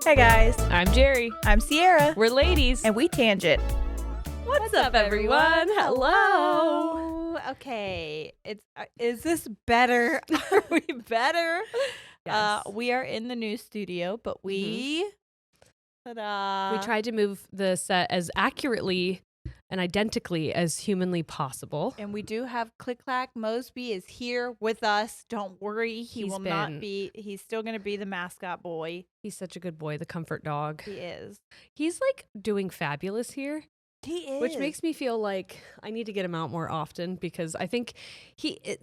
Hey guys, I'm Jerry. I'm Sierra, We're ladies. and we tangent. What's up, everyone? Hello. Okay, is this better? Are we better? Yes. We are in the new studio, but we ta-da. We tried to move the set as accurately and identically as humanly possible. And we do have Click Clack. Mosby is here with us. Don't worry, he's still going to be the mascot boy. He's such a good boy, the comfort dog. He is. He's like doing fabulous here. He is. Which makes me feel like I need to get him out more often because I think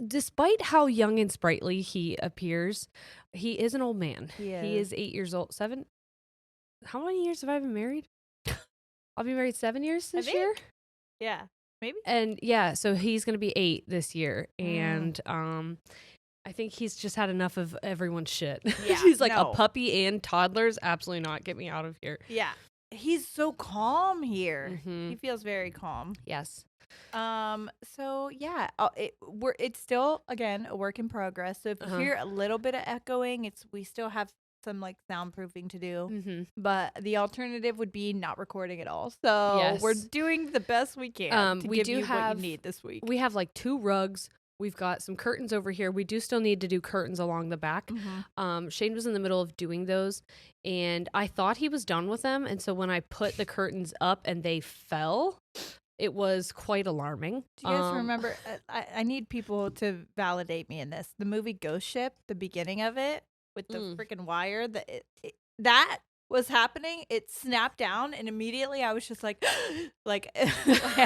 despite how young and sprightly he appears, he is an old man. He is 8 years old. 7? How many years have I been married? I'll be married 7 years this year. Yeah, maybe. And yeah, so he's going to be 8 this year. And I think he's just had enough of everyone's shit. Yeah, he's like a puppy and toddlers. Absolutely not. Get me out of here. Yeah. He's so calm here. Mm-hmm. He feels very calm. Yes. So yeah, it's still again a work in progress. So if you hear a little bit of echoing, we still have some like soundproofing to do. Mm-hmm. But the alternative would be not recording at all. So we're doing the best we can to give you what you need this week. We have like 2 rugs. We've got some curtains over here. We do still need to do curtains along the back. Mm-hmm. Shane was in the middle of doing those, and I thought he was done with them. And so when I put the curtains up and they fell, it was quite alarming. Do you guys remember? I need people to validate me in this. The movie Ghost Ship, the beginning of it with the freaking wire, that was happening. It snapped down, and immediately I was just like, like I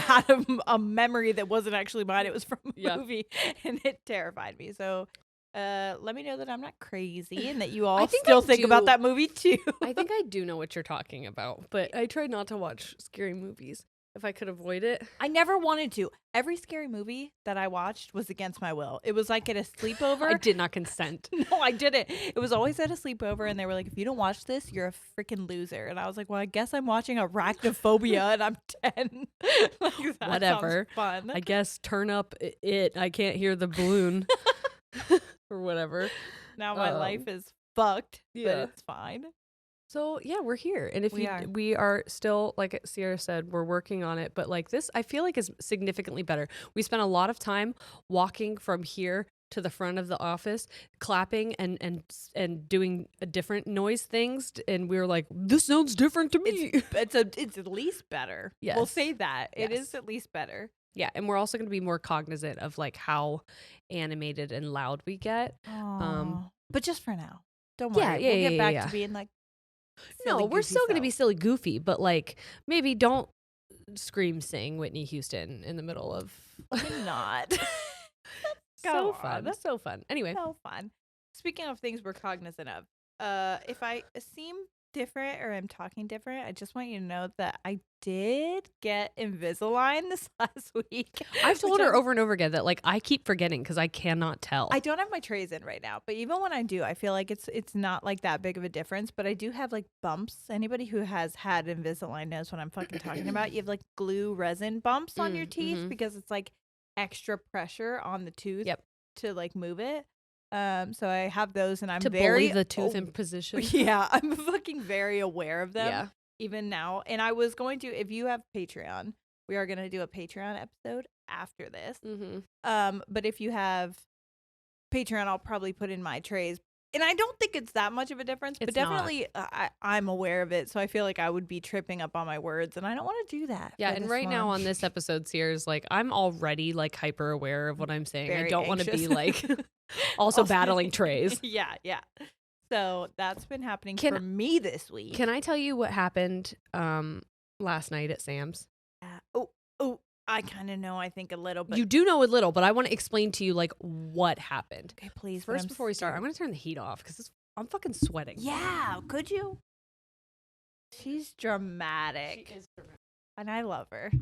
had a memory that wasn't actually mine. It was from a movie, and it terrified me. So let me know that I'm not crazy and that you all still think about that movie too. I think I do know what you're talking about, but I try not to watch scary movies if I could avoid it. I never wanted to. Every scary movie that I watched was against my will. It was like at a sleepover. I did not consent. No, I didn't. It was always at a sleepover, and they were like, if you don't watch this, you're a freaking loser. And I was like, well, I guess I'm watching Arachnophobia, and I'm 10. Like, that whatever. Sounds fun. I guess turn up it. I can't hear the balloon or whatever. Now my life is fucked, but it's fine. So yeah, we're here, and we are still, like Sierra said, we're working on it. But like this, I feel like is significantly better. We spent a lot of time walking from here to the front of the office, clapping and doing different noise things, and we were like, this sounds different to me. It's at least better. Yes. We'll say that it is at least better. Yeah, and we're also going to be more cognizant of like how animated and loud we get. But just for now, don't worry. We'll get back to being like. No, we're still going to be silly goofy, but like maybe don't scream sing Whitney Houston in the middle of not. So fun. Anyway. So fun. Speaking of things we're cognizant of, if I seem different or I'm talking different, I just want you to know that I did get Invisalign this last week. I've told her over and over again that like I keep forgetting because I cannot tell. I don't have my trays in right now, but even when I do, I feel like it's not like that big of a difference, but I do have like bumps. Anybody who has had Invisalign knows what I'm fucking talking about. You have like glue resin bumps on your teeth because it's like extra pressure on the tooth to like move it. So I have those, and I'm to bully the tooth in position. Yeah, I'm fucking very aware of them even now. And I was going to, if you have Patreon, we are going to do a Patreon episode after this. But if you have Patreon, I'll probably put in my trays. And I don't think it's that much of a difference, but definitely I'm aware of it. So I feel like I would be tripping up on my words, and I don't want to do that. Yeah, and right now on this episode, Sierra's like, I'm already like hyper aware of what I'm saying. I don't want to be like also battling trays. Yeah. So that's been happening for me this week. Can I tell you what happened last night at Sam's? Oh, I kind of know, I think a little, but you do know a little, but I want to explain to you like what happened. Okay, please. First, before we start, I'm going to turn the heat off because I'm fucking sweating. Yeah, could you? She's dramatic. She is dramatic. And I love her.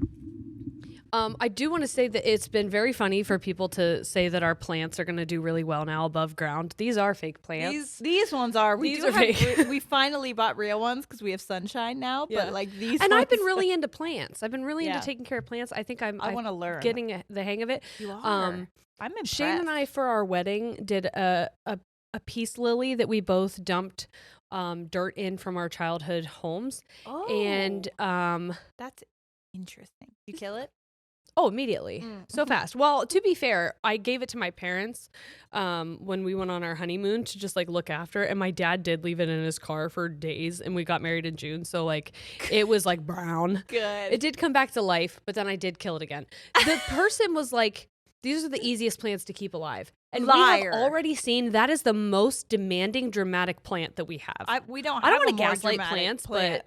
I do want to say that it's been very funny for people to say that our plants are going to do really well now above ground. These are fake plants. These ones are. We finally bought real ones because we have sunshine now. But like these. And I've been really into plants. I've been really into taking care of plants. I think I want to learn. Getting the hang of it. You are. I'm impressed. Shane and I for our wedding did a peace lily that we both dumped dirt in from our childhood homes. Oh. And that's interesting. You kill it? Oh, immediately. So fast. Well, to be fair, I gave it to my parents when we went on our honeymoon to just like look after it. And my dad did leave it in his car for days, and we got married in June. So like it was like brown. Good. It did come back to life, but then I did kill it again. The person was like, these are the easiest plants to keep alive. And Liar. we have already seen that is the most demanding, dramatic plant that we have. I don't want to gaslight plants, but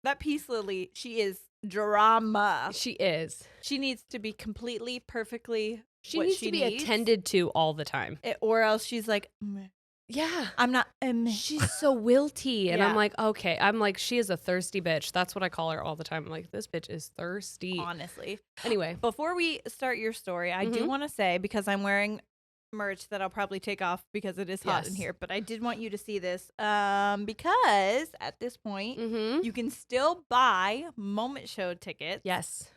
that peace lily, she is drama. She is. She needs to be completely, perfectly. She needs to be attended to all the time. Or else she's like, yeah, I'm not. She's so wilty. And I'm like, okay. I'm like, she is a thirsty bitch. That's what I call her all the time. I'm like, this bitch is thirsty. Honestly. Anyway. Before we start your story, I do want to say, because I'm wearing merch that I'll probably take off because it is hot in here, but I did want you to see this because at this point you can still buy Moment Show tickets. Yes.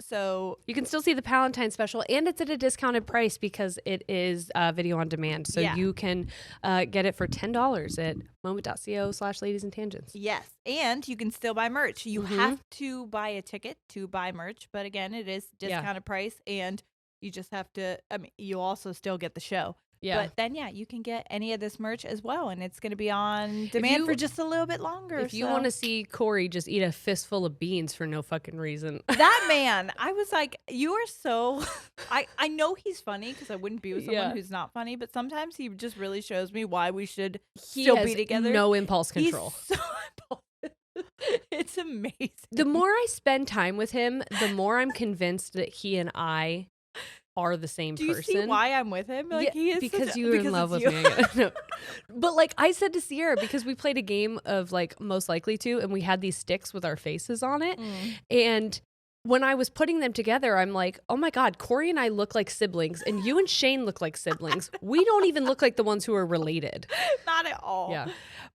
So you can still see the Palentine special, and it's at a discounted price because it is video on demand. So you can get it for $10 at moment.co/ladiesandtangents. Yes. And you can still buy merch. You have to buy a ticket to buy merch, but again, it is discounted price, and you just have to, you also still get the show. Yeah. But then, you can get any of this merch as well, and it's going to be on demand for just a little bit longer. If you want to see Corey just eat a fistful of beans for no fucking reason. That man, I was like, you are so, I know he's funny because I wouldn't be with someone who's not funny, but sometimes he just really shows me why we should still be together. No impulse control. He's so impulsive. It's amazing. The more I spend time with him, the more I'm convinced that he and I are the same person. Do you see why I'm with him? Like he is because you're in love with me. No. But like I said to Sierra, because we played a game of like Most Likely To, and we had these sticks with our faces on it. And when I was putting them together, I'm like, oh my God, Corey and I look like siblings, and you and Shane look like siblings. We don't even look like the ones who are related. Not at all. Yeah.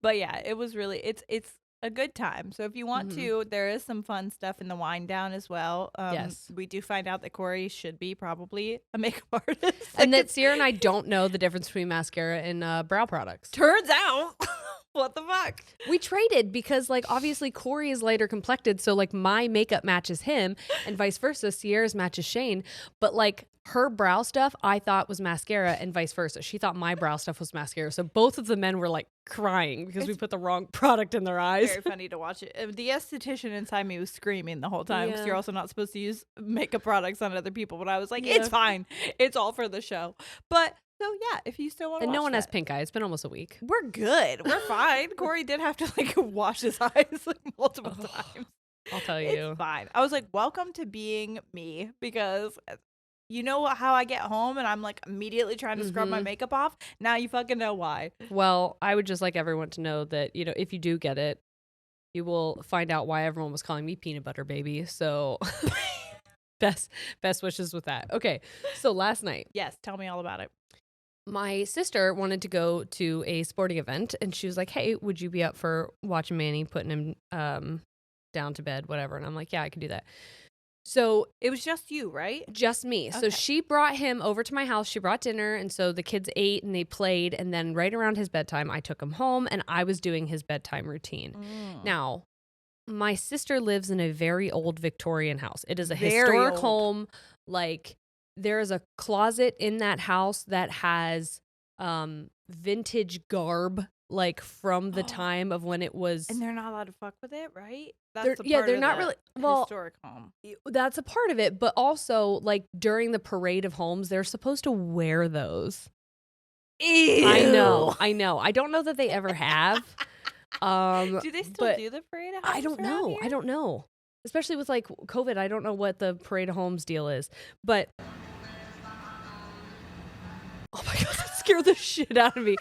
But yeah, it was really, it's a good time. So if you want to, there is some fun stuff in the wind down as well. Yes. We do find out that Corey should be probably a makeup artist. And that Sierra and I don't know the difference between mascara and brow products. Turns out. What the fuck? We traded because like obviously Corey is lighter complected, so like my makeup matches him and vice versa. Sierra's matches Shane, but like her brow stuff I thought was mascara and vice versa. She thought my brow stuff was mascara. So both of the men were like crying because we put the wrong product in their eyes. Very funny to watch it. The esthetician inside me was screaming the whole time because you're also not supposed to use makeup products on other people. But I was like, it's fine. It's all for the show. But so yeah, if you still want to watch no one has that. pink eye. It's been almost a week. We're good. We're fine. Corey did have to like wash his eyes like multiple times. I'll tell you. It's fine. I was like, welcome to being me, because you know how I get home and I'm like immediately trying to scrub my makeup off. Now you fucking know why. Well, I would just like everyone to know that, you know, if you do get it, you will find out why everyone was calling me peanut butter baby. So best wishes with that. Okay. So last night. Yes. Tell me all about it. My sister wanted to go to a sporting event, and she was like, hey, would you be up for watching Manny, putting him down to bed, whatever? And I'm like, yeah, I can do that. So it was just you, right? Just me. Okay. So she brought him over to my house. She brought dinner, and so the kids ate and they played, and then right around his bedtime, I took him home, and I was doing his bedtime routine. Now, my sister lives in a very old Victorian house. It is a historic home. Like, there is a closet in that house that has vintage garb, like from the time of when it was. And they're not allowed to fuck with it, right? That's they're not really historic home. That's a part of it, but also like during the parade of homes, they're supposed to wear those. Ew. I know. I don't know that they ever have. Do they still do the parade of homes? I don't know. Especially with like COVID, I don't know what the parade of homes deal is, but. Oh my God, that scared the shit out of me.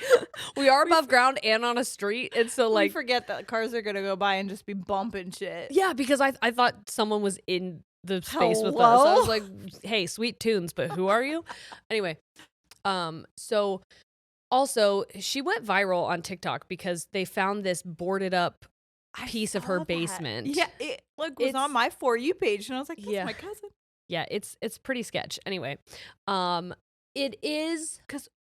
We are above ground and on a street. And so like. We forget that cars are going to go by and just be bumping shit. Yeah, because I thought someone was in the space with us. I was like, hey, sweet tunes, but who are you? Anyway, so also she went viral on TikTok because they found this boarded up piece of her basement. Yeah, it was on my For You page and I was like, that's my cousin. Yeah, it's pretty sketch. Anyway, it is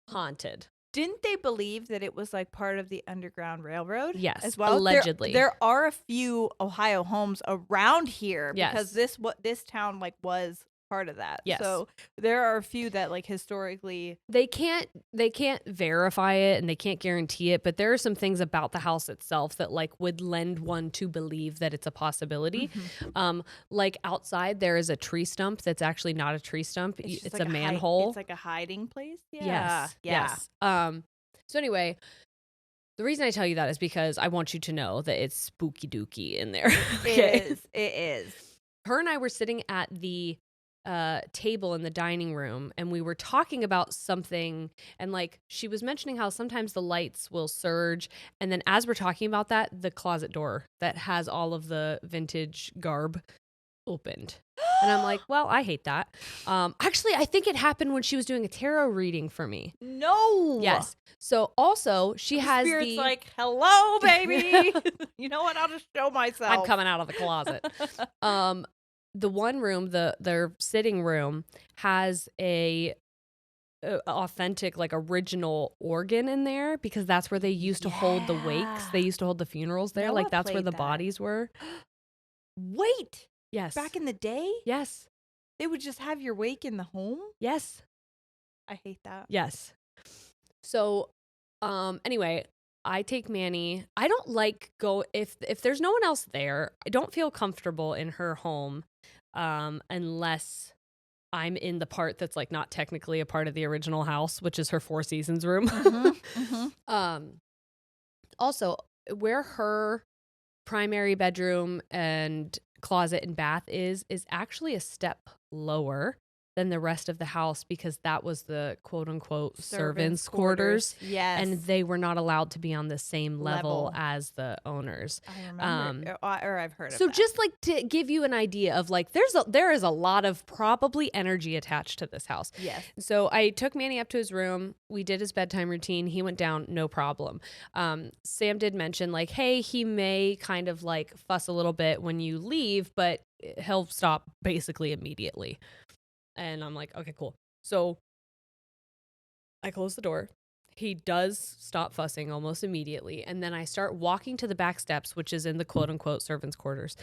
haunted. Didn't they believe that it was like part of the Underground Railroad? Yes, as well. allegedly. There are a few Ohio homes around here because Yes. this town like was part of that. Yes. So there are a few that like historically they can't verify it and they can't guarantee it, but there are some things about the house itself that like would lend one to believe that it's a possibility. Like outside there is a tree stump that's actually not a tree stump. It's like a manhole. It's like a hiding place. Yes. So anyway, the reason I tell you that is because I want you to know that it's spooky dooky in there. Okay? It is. Her and I were sitting at the table in the dining room, and we were talking about something, and like she was mentioning how sometimes the lights will surge, and then as we're talking about that, the closet door that has all of the vintage garb opened. And I'm like, well, I hate that. Actually, I think it happened when she was doing a tarot reading for me. No. Yes. So also she has Spirit's like, hello, baby. You know what? I'll just show myself. I'm coming out of the closet. The one room, their sitting room, has a authentic, like original organ in there because that's where they used to hold the wakes. They used to hold the funerals there. Noah like that's where the that. bodies were. Wait. Yes. Back in the day? Yes. They would just have your wake in the home? Yes. I hate that. Yes. So, anyway, I take Manny. I don't like if there's no one else there, I don't feel comfortable in her home unless I'm in the part that's like not technically a part of the original house, which is her Four Seasons room. Also, where her primary bedroom and closet and bath is actually a step lower than the rest of the house because that was the quote unquote servants quarters. Yes. And they were not allowed to be on the same level as the owners. I remember. Or I've heard of so that. just like to give you an idea of like there is a lot of probably energy attached to this house. Yes. So I took Manny up to his room. We did his bedtime routine. He went down, no problem. Sam did mention like, hey, he may kind of like fuss a little bit when you leave, but he'll stop basically immediately. And I'm like, okay, cool. So I close the door. He does stop fussing almost immediately. And then I start walking to the back steps, which is in the quote unquote servants' quarters.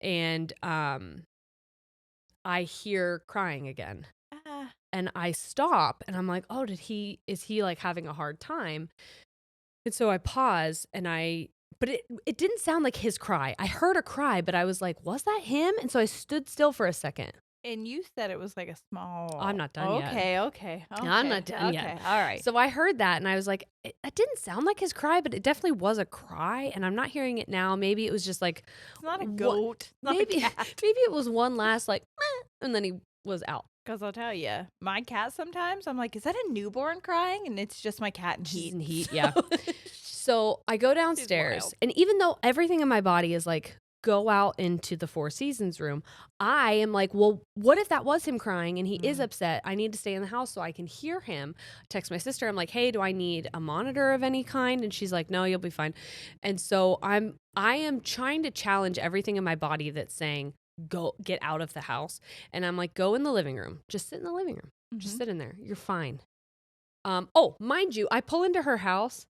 And I hear crying again. And I stop and I'm like, oh, is he like having a hard time? And so I pause but it didn't sound like his cry. I heard a cry, but I was like, was that him? And so I stood still for a second. And you said it was like a small. I'm not done yet. Okay. I'm not done yet. All right. So I heard that and I was like, that didn't sound like his cry, but it definitely was a cry. And I'm not hearing it now. Maybe it was just like. It's not a goat. Maybe it was one last like, and then he was out. Because I'll tell you, my cat sometimes, I'm like, is that a newborn crying? And it's just my cat in heat. She's in heat, yeah. So I go downstairs. And even though everything in my body is like, go out into the Four Seasons room, I am like, well, what if that was him crying and he is upset? I need to stay in the house so I can hear him. I text my sister. I'm like, hey, do I need a monitor of any kind? And she's like, no, you'll be fine. And so I am trying to challenge everything in my body that's saying, go get out of the house. And I'm like, go in the living room. Just sit in the living room. Just sit in there. You're fine. Oh, mind you, I pull into her house.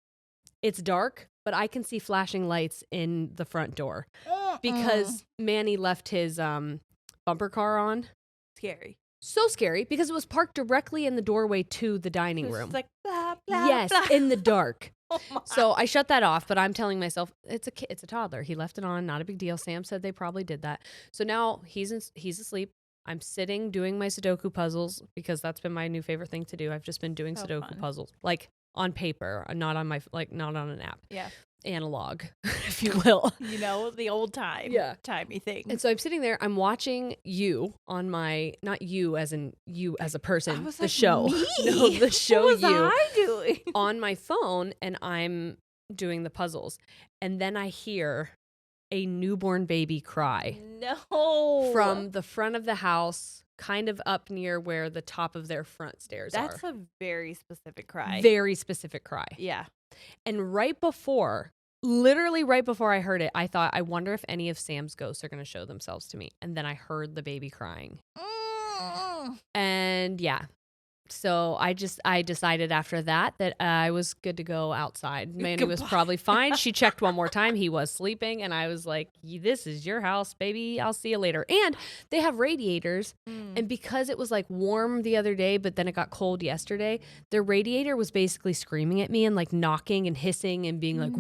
It's dark, but I can see flashing lights in the front door because Manny left his bumper car on. Scary. So scary because it was parked directly in the doorway to the dining room. It's like blah, blah, yes, blah. in the dark. Oh my. So I shut that off, but I'm telling myself it's a toddler. He left it on, not a big deal. Sam said they probably did that. So now he's asleep. I'm sitting doing my Sudoku puzzles because that's been my new favorite thing to do. I've just been doing Sudoku puzzles, like on paper, not on an app. Yeah. Analog, if you will. You know, the old timey thing. And so I'm sitting there, I'm watching you on my, not you as in you as a person, the like, show. Me? No, the show what was you. I doing? On my phone, and I'm doing the puzzles. And then I hear a newborn baby cry. No. From the front of the house, kind of up near where the top of their front stairs are. That's a very specific cry. Very specific cry. Yeah. And literally right before I heard it, I thought, I wonder if any of Sam's ghosts are going to show themselves to me. And then I heard the baby crying. And yeah, So I decided after that I was good to go outside. Manny was probably fine. She checked one more time. He was sleeping. And I was like, this is your house, baby. I'll see you later. And they have radiators. And because it was like warm the other day, but then it got cold yesterday, the radiator was basically screaming at me and like knocking and hissing and being like,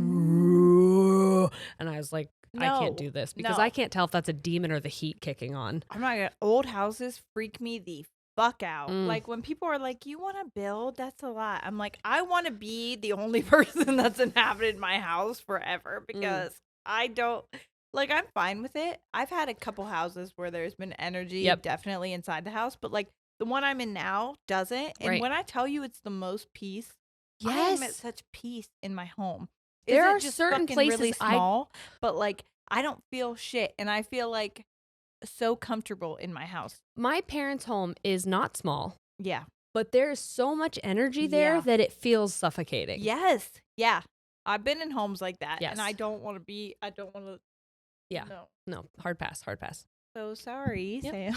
and I was like, I can't do this because I can't tell if that's a demon or the heat kicking on. I'm not gonna. Old houses freak me the fuck out. Like when people are like, you want to build? That's a lot. I'm like, I want to be the only person that's inhabited my house forever because I don't. Like, I'm fine with it. I've had a couple houses where there's been energy definitely inside the house, but like the one I'm in now doesn't. And when I tell you it's the most peace, I am at such peace in my home. There are just certain places really small, but like I don't feel shit, and I feel like so comfortable in my house. My parents' home is not small. Yeah. But there's so much energy there that it feels suffocating. Yes. Yeah. I've been in homes like that, and I don't want to Yeah. No. Hard pass. So sorry, Sam.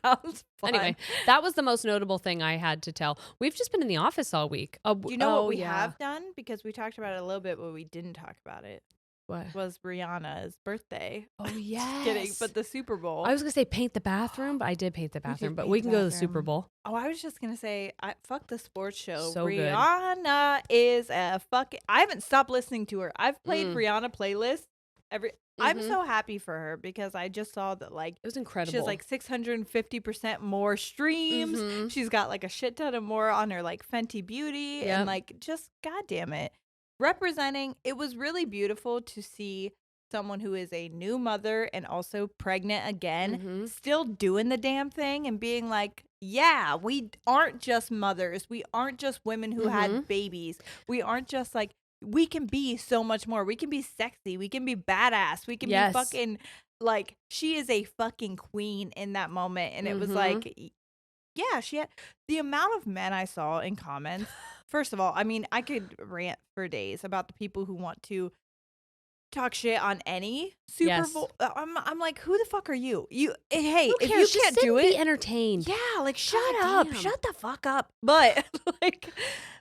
Sounds fun. Anyway, that was the most notable thing I had to tell. We've just been in the office all week. Do you know what we have done? Because we talked about it a little bit, but we didn't talk about it. What? Was Rihanna's birthday. Oh, yes. Just kidding, but the Super Bowl. I was going to say paint the bathroom, but I did paint the bathroom, but we can go to the Super Bowl. Oh, I was just going to say, fuck the sports show. So Rihanna is a fucking... I haven't stopped listening to her. I've played Rihanna playlists I'm so happy for her because I just saw that like it was incredible. She has like 650% more streams. She's got like a shit ton of more on her like Fenty Beauty and like just goddamn it. Representing, it was really beautiful to see someone who is a new mother and also pregnant again still doing the damn thing and being like, yeah, we aren't just mothers. We aren't just women who had babies. We aren't just like, we can be so much more. We can be sexy. We can be badass. We can be fucking like, she is a fucking queen in that moment. And it was like, yeah, she had the amount of men I saw in comments. First of all, I mean, I could rant for days about the people who want to talk shit on any Super Bowl. I'm like, who the fuck are you? Hey, if you can't do it, be entertained. Yeah, like shut up, shut the fuck up. But like,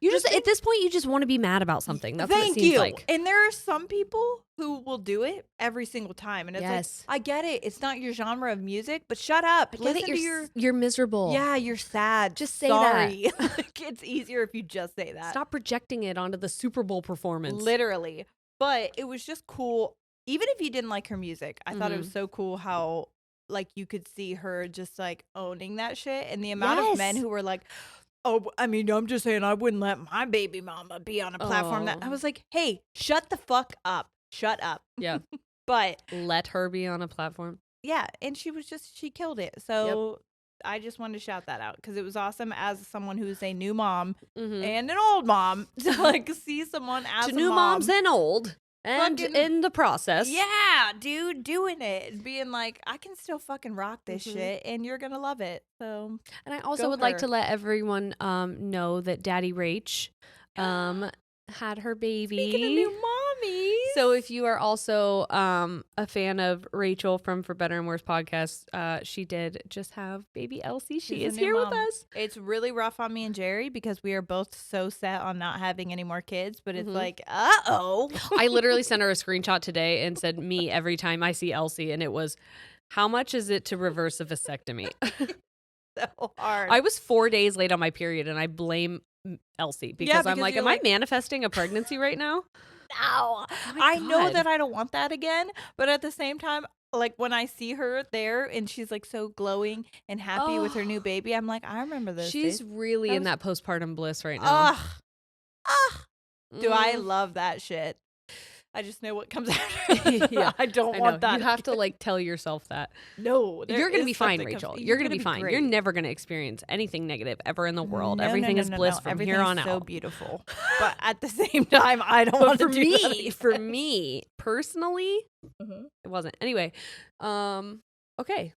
you just at this point, you just want to be mad about something. That's what it seems like. And there are some people who will do it every single time, and it's like, I get it. It's not your genre of music, but shut up. Listen to you're miserable. Yeah, you're sad. Just say that. Like, it's easier if you just say that. Stop projecting it onto the Super Bowl performance. Literally. But it was just cool. Even if you didn't like her music, I thought it was so cool how like you could see her just like owning that shit. And the amount of men who were like, oh, I mean, I'm just saying I wouldn't let my baby mama be on a platform that I was like, hey, shut the fuck up. Shut up. Yeah. But let her be on a platform. Yeah. And she killed it. So I just wanted to shout that out because it was awesome as someone who's a new mom and an old mom to like see someone as a new mom. Moms and old and in the process. Yeah, dude, doing it and being like, I can still fucking rock this shit and you're going to love it. So, and I also would like to let everyone know that Daddy Rach had her baby. Speaking of new mommies. So if you are also a fan of Rachel from For Better and Worse podcast, she did just have baby Elsie. She is here with us. It's really rough on me and Jerry because we are both so set on not having any more kids, but it's like, uh-oh. I literally sent her a screenshot today and said, me every time I see Elsie, and it was, how much is it to reverse a vasectomy? So hard. I was 4 days late on my period, and I blame Elsie because I'm like, am I manifesting a pregnancy right now? No. I know that I don't want that again, but at the same time, like when I see her there and she's like so glowing and happy with her new baby, I'm like, I remember this. She's really in that postpartum bliss right now. Do I love that shit? I just know what comes after. I don't want that. You have to like tell yourself that. No, you're going to be fine, Rachel. You're going to be fine. Great. You're never going to experience anything negative ever in the world. Everything is bliss from here on out. So beautiful. But at the same time, I don't want to do that. For me, personally, it wasn't. Anyway, okay.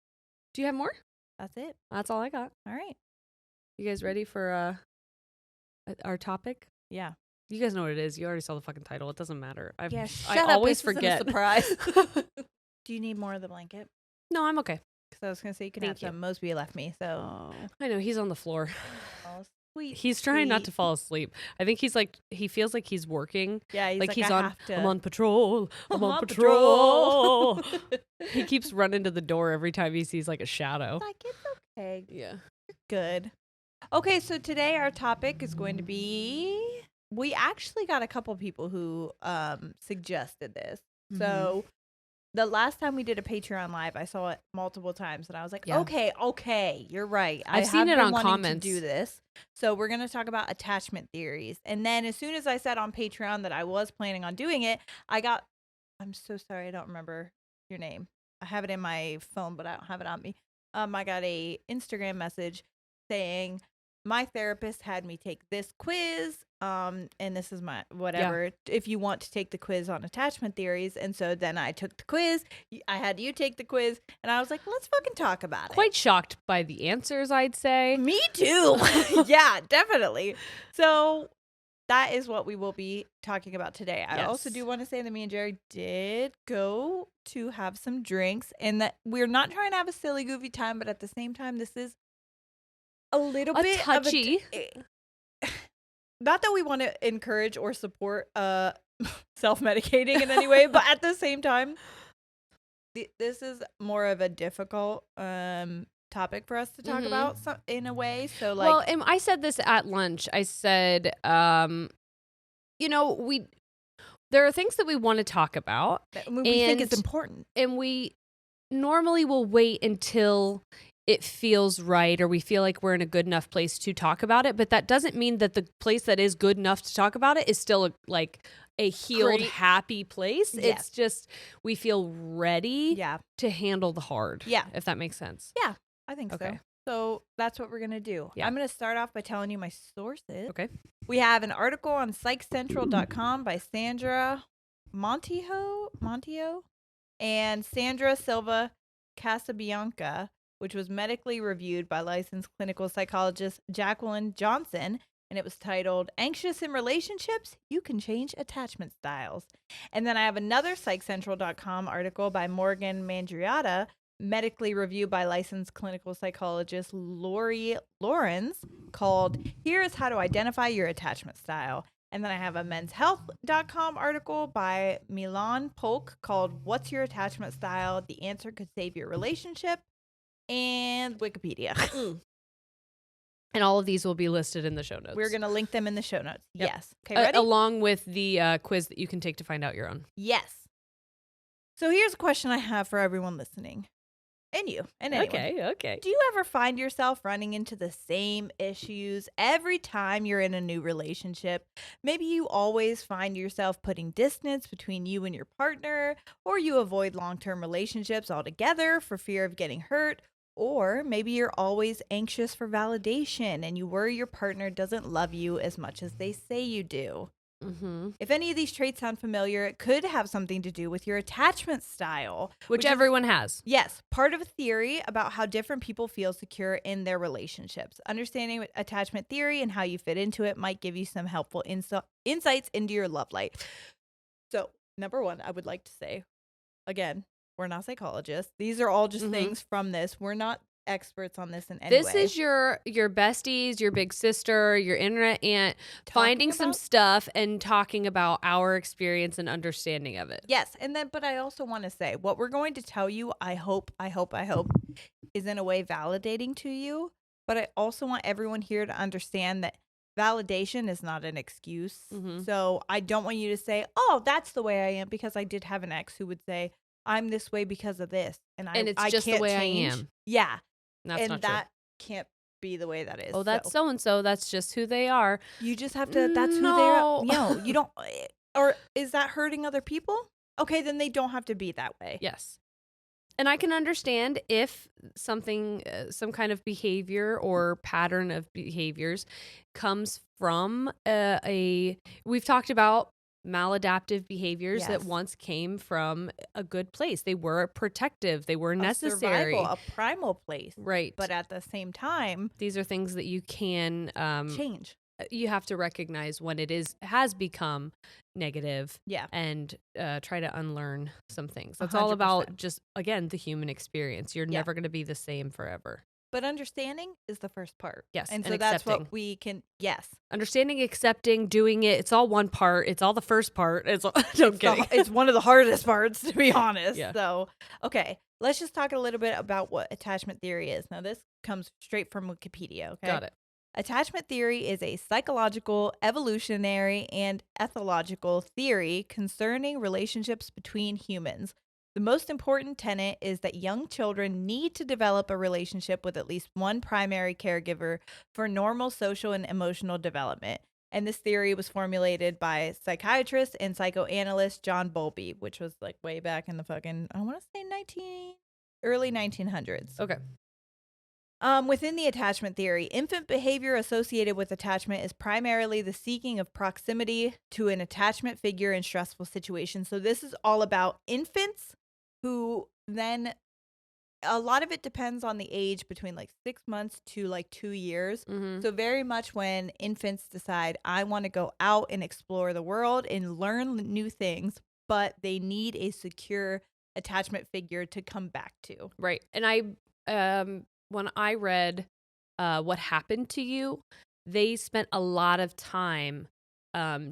Do you have more? That's it. That's all I got. All right. You guys ready for our topic? Yeah. You guys know what it is. You already saw the fucking title. It doesn't matter. I always forget. Surprise. Do you need more of the blanket? No, I'm okay. Because I was going to say you can Thank have you. some. Mosby left me, so. I know, he's on the floor. Oh, sweet. He's trying not to fall asleep. I think he feels like he's working. Yeah, he's like he's I on, have to. I'm on patrol. I'm on patrol. He keeps running to the door every time he sees like a shadow. Like, it's okay. Yeah. Good. Okay, so today our topic is going to be, we actually got a couple people who suggested this. Mm-hmm. So the last time we did a Patreon live, I saw it multiple times, and I was like, okay, you're right. I've seen it on comments. To do this. So we're going to talk about attachment theories. And then as soon as I said on Patreon that I was planning on doing it, I'm so sorry, I don't remember your name. I have it in my phone, but I don't have it on me. I got a Instagram message saying, my therapist had me take this quiz, and this is my whatever, if you want to take the quiz on attachment theories. And so then I took the quiz. I had you take the quiz, and I was like, let's fucking talk about it. Quite shocked by the answers, I'd say. Me too. Yeah, definitely. So that is what we will be talking about today. I also do want to say that me and Jerry did go to have some drinks, and that we're not trying to have a silly, goofy time, but at the same time, this is a little bit touchy. Not that we want to encourage or support self-medicating in any way, but at the same time, this is more of a difficult topic for us to talk about in a way. So like, well, and I said this at lunch. I said, you know, there are things that we want to talk about, we think it's important, and we normally will wait until it feels right, or we feel like we're in a good enough place to talk about it. But that doesn't mean that the place that is good enough to talk about it is still a healed, happy place. Yes. It's just we feel ready to handle the hard. Yeah. If that makes sense. Yeah, I think so. So that's what we're going to do. Yeah. I'm going to start off by telling you my sources. Okay. We have an article on psychcentral.com by Sandra Montijo and Sandra Silva Casabianca, which was medically reviewed by licensed clinical psychologist Jacqueline Johnson, and it was titled, Anxious in Relationships? You Can Change Attachment Styles. And then I have another PsychCentral.com article by Morgan Mandriata, medically reviewed by licensed clinical psychologist Lori Lawrence, called, Here's How to Identify Your Attachment Style. And then I have a menshealth.com article by Milan Polk called, What's Your Attachment Style? The Answer Could Save Your Relationship. And Wikipedia. And all of these will be listed in the show notes. We're going to link them in the show notes. Yep. Yes. Okay, ready? Along with the quiz that you can take to find out your own. Yes. So here's a question I have for everyone listening. And you. And anyone. Okay. Do you ever find yourself running into the same issues every time you're in a new relationship? Maybe you always find yourself putting distance between you and your partner, or you avoid long-term relationships altogether for fear of getting hurt. Or maybe you're always anxious for validation and you worry your partner doesn't love you as much as they say you do. Mm-hmm. If any of these traits sound familiar, it could have something to do with your attachment style. Which everyone has. Yes. Part of a theory about how different people feel secure in their relationships. Understanding attachment theory and how you fit into it might give you some helpful insights into your love life. So, number one, I would like to say, again, we're not psychologists. These are all just things from this. We're not experts on this in any way. This is your besties, your big sister, your internet aunt, finding some stuff and talking about our experience and understanding of it. Yes. And then, but I also want to say what we're going to tell you, I hope is in a way validating to you. But I also want everyone here to understand that validation is not an excuse. Mm-hmm. So I don't want you to say, oh, that's the way I am, because I did have an ex who would say, I'm this way because of this. And it's I just can't the way change. I am. Yeah. That's not that true. Can't be the way that is. Oh, that's so-and-so. That's just who they are. You just have to, that's who they are. No, you don't. Or is that hurting other people? Okay, then they don't have to be that way. Yes. And I can understand if something, some kind of behavior or pattern of behaviors comes from we've talked about maladaptive behaviors that once came from a good place. They were protective. They were necessary. Survival, a primal place. Right. But at the same time, these are things that you can change. you have to recognize when has become negative. Yeah. And try to unlearn some things. That's 100%. all about just, again, the human experience. You're never going to be the same forever. But understanding is the first part. Yes. And so accepting. That's what we can, yes. Understanding, accepting, doing it. It's all one part. It's all the first part. It's it's one of the hardest parts, to be honest. Yeah. So, okay. Let's just talk a little bit about what attachment theory is. Now, this comes straight from Wikipedia, okay? Got it. Attachment theory is a psychological, evolutionary, and ethological theory concerning relationships between humans. The most important tenet is that young children need to develop a relationship with at least one primary caregiver for normal social and emotional development. And this theory was formulated by psychiatrist and psychoanalyst John Bowlby, which was like way back in the fucking, I want to say early 1900s. Okay. Within the attachment theory, infant behavior associated with attachment is primarily the seeking of proximity to an attachment figure in stressful situations. So this is all about infants who then, a lot of it depends on the age between like 6 months to like 2 years. Mm-hmm. So very much when infants decide, I want to go out and explore the world and learn new things, but they need a secure attachment figure to come back to. Right. And when I read What Happened to You, they spent a lot of time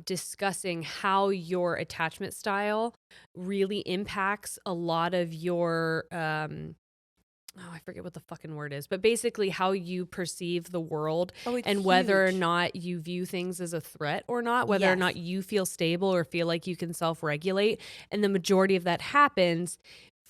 discussing how your attachment style really impacts a lot of your, I forget what the fucking word is, but basically how you perceive the world and whether or not you view things as a threat or not, whether or not you feel stable or feel like you can self-regulate. And the majority of that happens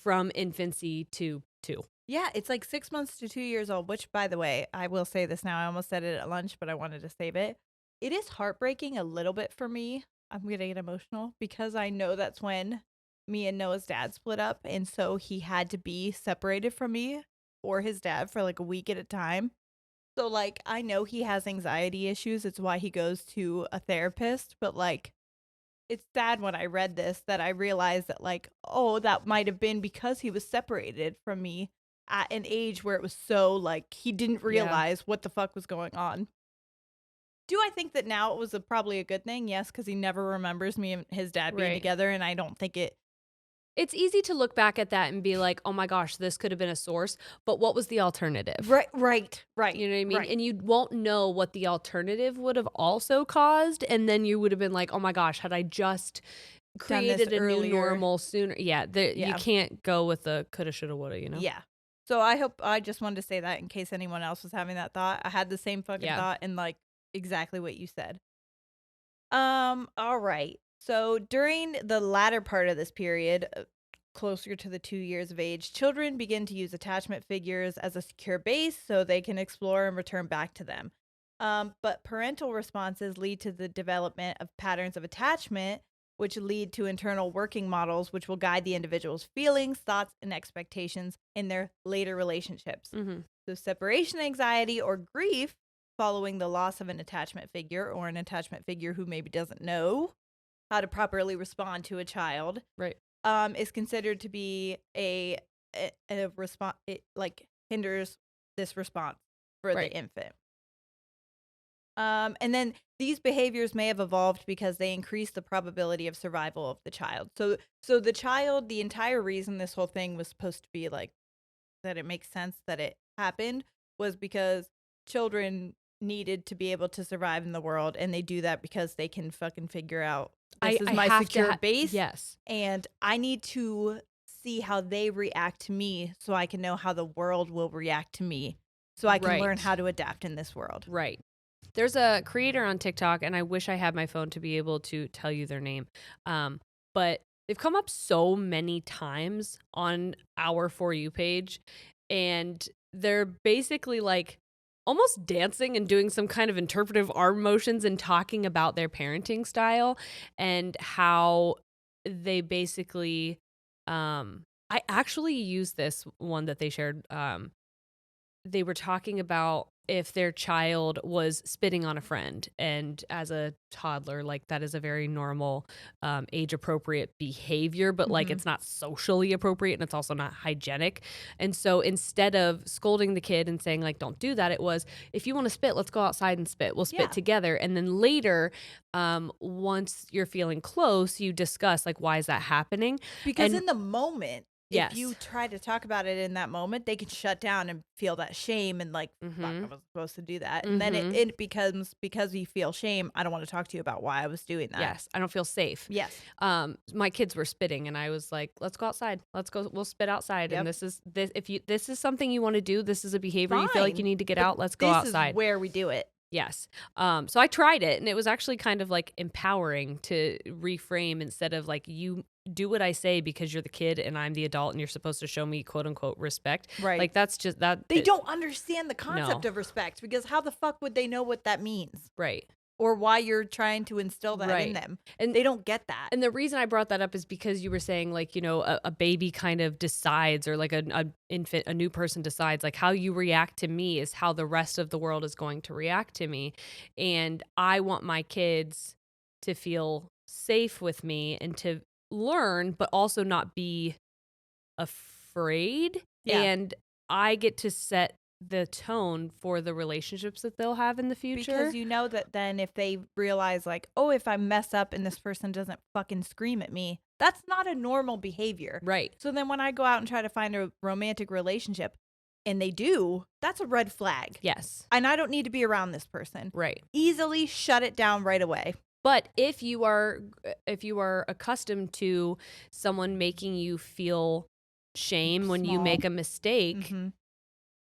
from infancy to 2. Yeah, it's like 6 months to 2 years old, which, by the way, I will say this now. I almost said it at lunch, but I wanted to save it. It is heartbreaking a little bit for me. I'm going to get emotional because I know that's when me and Noah's dad split up. And so he had to be separated from me or his dad for like a week at a time. So, like, I know he has anxiety issues. It's why he goes to a therapist. But, like, it's sad when I read this that I realized that, like, oh, that might have been because he was separated from me at an age where it was so, like, he didn't realize what the fuck was going on. Do I think that now it was probably a good thing? Yes, because he never remembers me and his dad being together, and I don't think it... It's easy to look back at that and be like, oh my gosh, this could have been a source, but what was the alternative? Right. You know what I mean? Right. And you won't know what the alternative would have also caused, and then you would have been like, oh my gosh, had I just created a new normal sooner? Yeah, you can't go with the coulda, shoulda, woulda, you know? Yeah. So I just wanted to say that in case anyone else was having that thought. I had the same fucking thought and like exactly what you said. All right. So during the latter part of this period, closer to the 2 years of age, children begin to use attachment figures as a secure base so they can explore and return back to them. But parental responses lead to the development of patterns of attachment, which lead to internal working models, which will guide the individual's feelings, thoughts, and expectations in their later relationships. Mm-hmm. So separation anxiety or grief following the loss of an attachment figure or an attachment figure who maybe doesn't know how to properly respond to a child, right, is considered to be a response. It like hinders this response for the infant. And then these behaviors may have evolved because they increase the probability of survival of the child. So the child, the entire reason this whole thing was supposed to be like that, it makes sense that it happened, was because children needed to be able to survive in the world, and they do that because they can fucking figure out this is my secure base. Yes, and I need to see how they react to me so I can know how the world will react to me, so I can learn how to adapt in this world. Right. There's a creator on TikTok, and I wish I had my phone to be able to tell you their name. But they've come up so many times on our For You page, and they're basically like almost dancing and doing some kind of interpretive arm motions and talking about their parenting style and how they basically, I actually used this one that they shared. They were talking about if their child was spitting on a friend. And as a toddler, like that is a very normal, age appropriate behavior, but like it's not socially appropriate and it's also not hygienic. And so instead of scolding the kid and saying like, don't do that, it was, if you want to spit, let's go outside and spit. We'll spit together. And then later, once you're feeling close, you discuss like, why is that happening? Because in the moment, if you try to talk about it in that moment, they can shut down and feel that shame and like, fuck, I was supposed to do that. And then it becomes, because you feel shame, I don't want to talk to you about why I was doing that. Yes, I don't feel safe. Yes. My kids were spitting and I was like, let's go outside. Let's go, we'll spit outside. And this is something you want to do, this is a behavior you feel like you need to get out, let's go outside. This is where we do it. Yes. So I tried it and it was actually kind of like empowering to reframe instead of like, you do what I say because you're the kid and I'm the adult and you're supposed to show me quote unquote respect. Right. Like that's just that. They don't understand the concept of respect because how the fuck would they know what that means? Right. Or why you're trying to instill that in them. And they don't get that. And the reason I brought that up is because you were saying like, you know, a baby kind of decides, or like a infant, a new person decides, like how you react to me is how the rest of the world is going to react to me. And I want my kids to feel safe with me and to learn, but also not be afraid. Yeah. And I get to set the tone for the relationships that they'll have in the future. Because you know that then if they realize like, oh, if I mess up and this person doesn't fucking scream at me, that's not a normal behavior. Right. So then when I go out and try to find a romantic relationship and they do, that's a red flag. Yes. And I don't need to be around this person. Right. Easily shut it down right away. But if you are accustomed to someone making you feel shame when you make a mistake,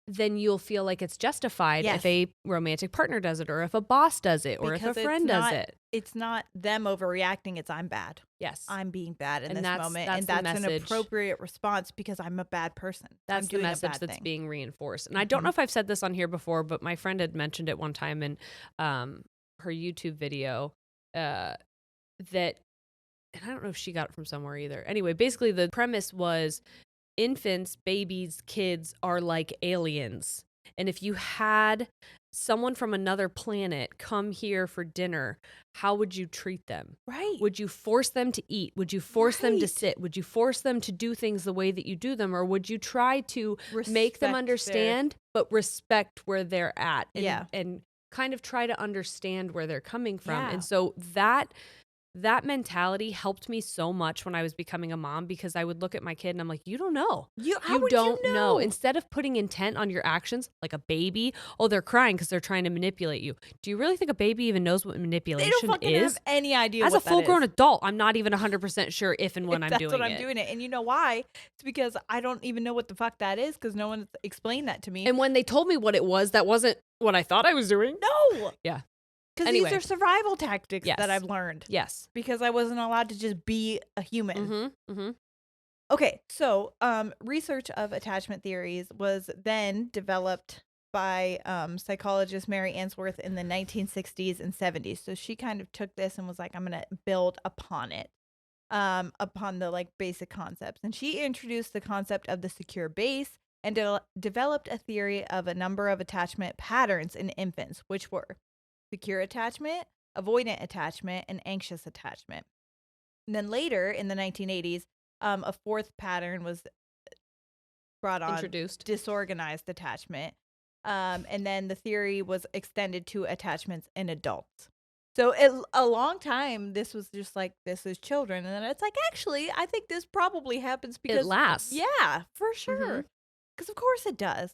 then you'll feel like it's justified if a romantic partner does it, or if a boss does it, or if a friend does it. It's not them overreacting, it's I'm bad. Yes. I'm being bad in this moment. And that's an appropriate response because I'm a bad person. That's the message that's being reinforced. And I don't know if I've said this on here before, but my friend had mentioned it one time in her YouTube video that, and I don't know if she got it from somewhere either. Anyway, basically the premise was infants, babies, kids are like aliens. And if you had someone from another planet come here for dinner, how would you treat them? Right. Would you force them to eat? Would you force them to sit? Would you force them to do things the way that you do them? Or would you try to make them understand, but respect where they're at? And kind of try to understand where they're coming from. Yeah. And so that mentality helped me so much when I was becoming a mom, because I would look at my kid and I'm like, you don't know. You don't know. Instead of putting intent on your actions, like a baby, oh, they're crying because they're trying to manipulate you. Do you really think a baby even knows what manipulation is? They don't fucking have any idea As what a full-grown adult, I'm not even 100% sure if and when I'm doing it. That's what I'm doing it. And you know why? It's because I don't even know what the fuck that is, because no one explained that to me. And when they told me what it was, that wasn't what I thought I was doing. No. Yeah. Because these are survival tactics that I've learned. Yes. Because I wasn't allowed to just be a human. Okay, so research of attachment theories was then developed by psychologist Mary Ainsworth in the 1960s and 70s. So she kind of took this and was like, I'm going to build upon it, upon the like basic concepts. And she introduced the concept of the secure base and developed a theory of a number of attachment patterns in infants, which were secure attachment, avoidant attachment, and anxious attachment. And then later in the 1980s, a fourth pattern was brought on, introduced, disorganized attachment. And then the theory was extended to attachments in adults. So a long time, this was just like, this is children. And then it's like, actually, I think this probably happens because it lasts. Yeah, for sure. Because of course it does.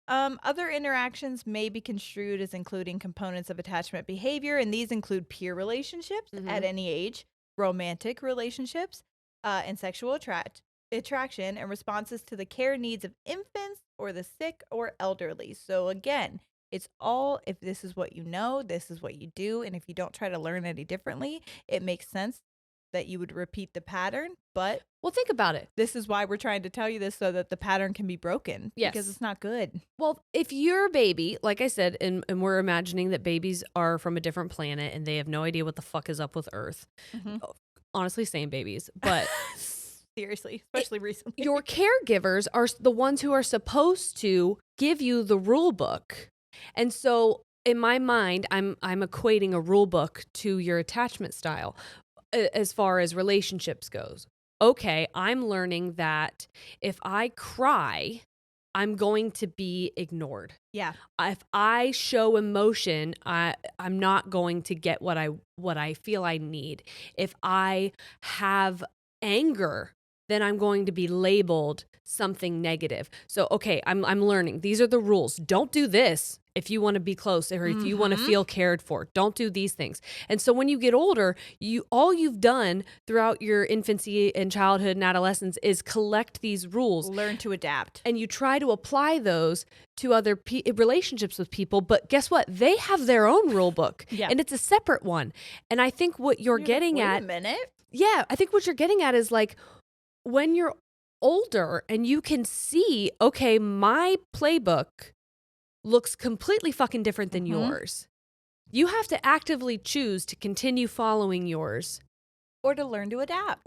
Other interactions may be construed as including components of attachment behavior, and these include peer relationships at any age, romantic relationships, and sexual attraction, and responses to the care needs of infants or the sick or elderly. So again, it's all, if this is what you know, this is what you do, and if you don't try to learn any differently, it makes sense that you would repeat the pattern. But well, think about it. This is why we're trying to tell you this, so that the pattern can be broken. Yes. Because it's not good. Well, if you're a baby, like I said, and we're imagining that babies are from a different planet and they have no idea what the fuck is up with Earth. Honestly, same babies, but seriously, especially recently. Your caregivers are the ones who are supposed to give you the rule book And so in my mind, I'm equating a rule book to your attachment style as far as relationships goes. Okay, I'm learning that if I cry, I'm going to be ignored. Yeah. If I show emotion, I'm not going to get what I feel I need. If I have anger, then I'm going to be labeled something negative. So, okay, I'm learning. These are the rules. Don't do this if you want to be close or if you want to feel cared for. Don't do these things. And so when you get older, all you've done throughout your infancy and childhood and adolescence is collect these rules. Learn to adapt. And you try to apply those to other relationships with people. But guess what? They have their own rule book. Yeah. And it's a separate one. And I think what you're getting like, at... Wait a minute. Yeah, I think what you're getting at is like, when you're older and you can see, okay, my playbook looks completely fucking different than yours. You have to actively choose to continue following yours. Or to learn to adapt.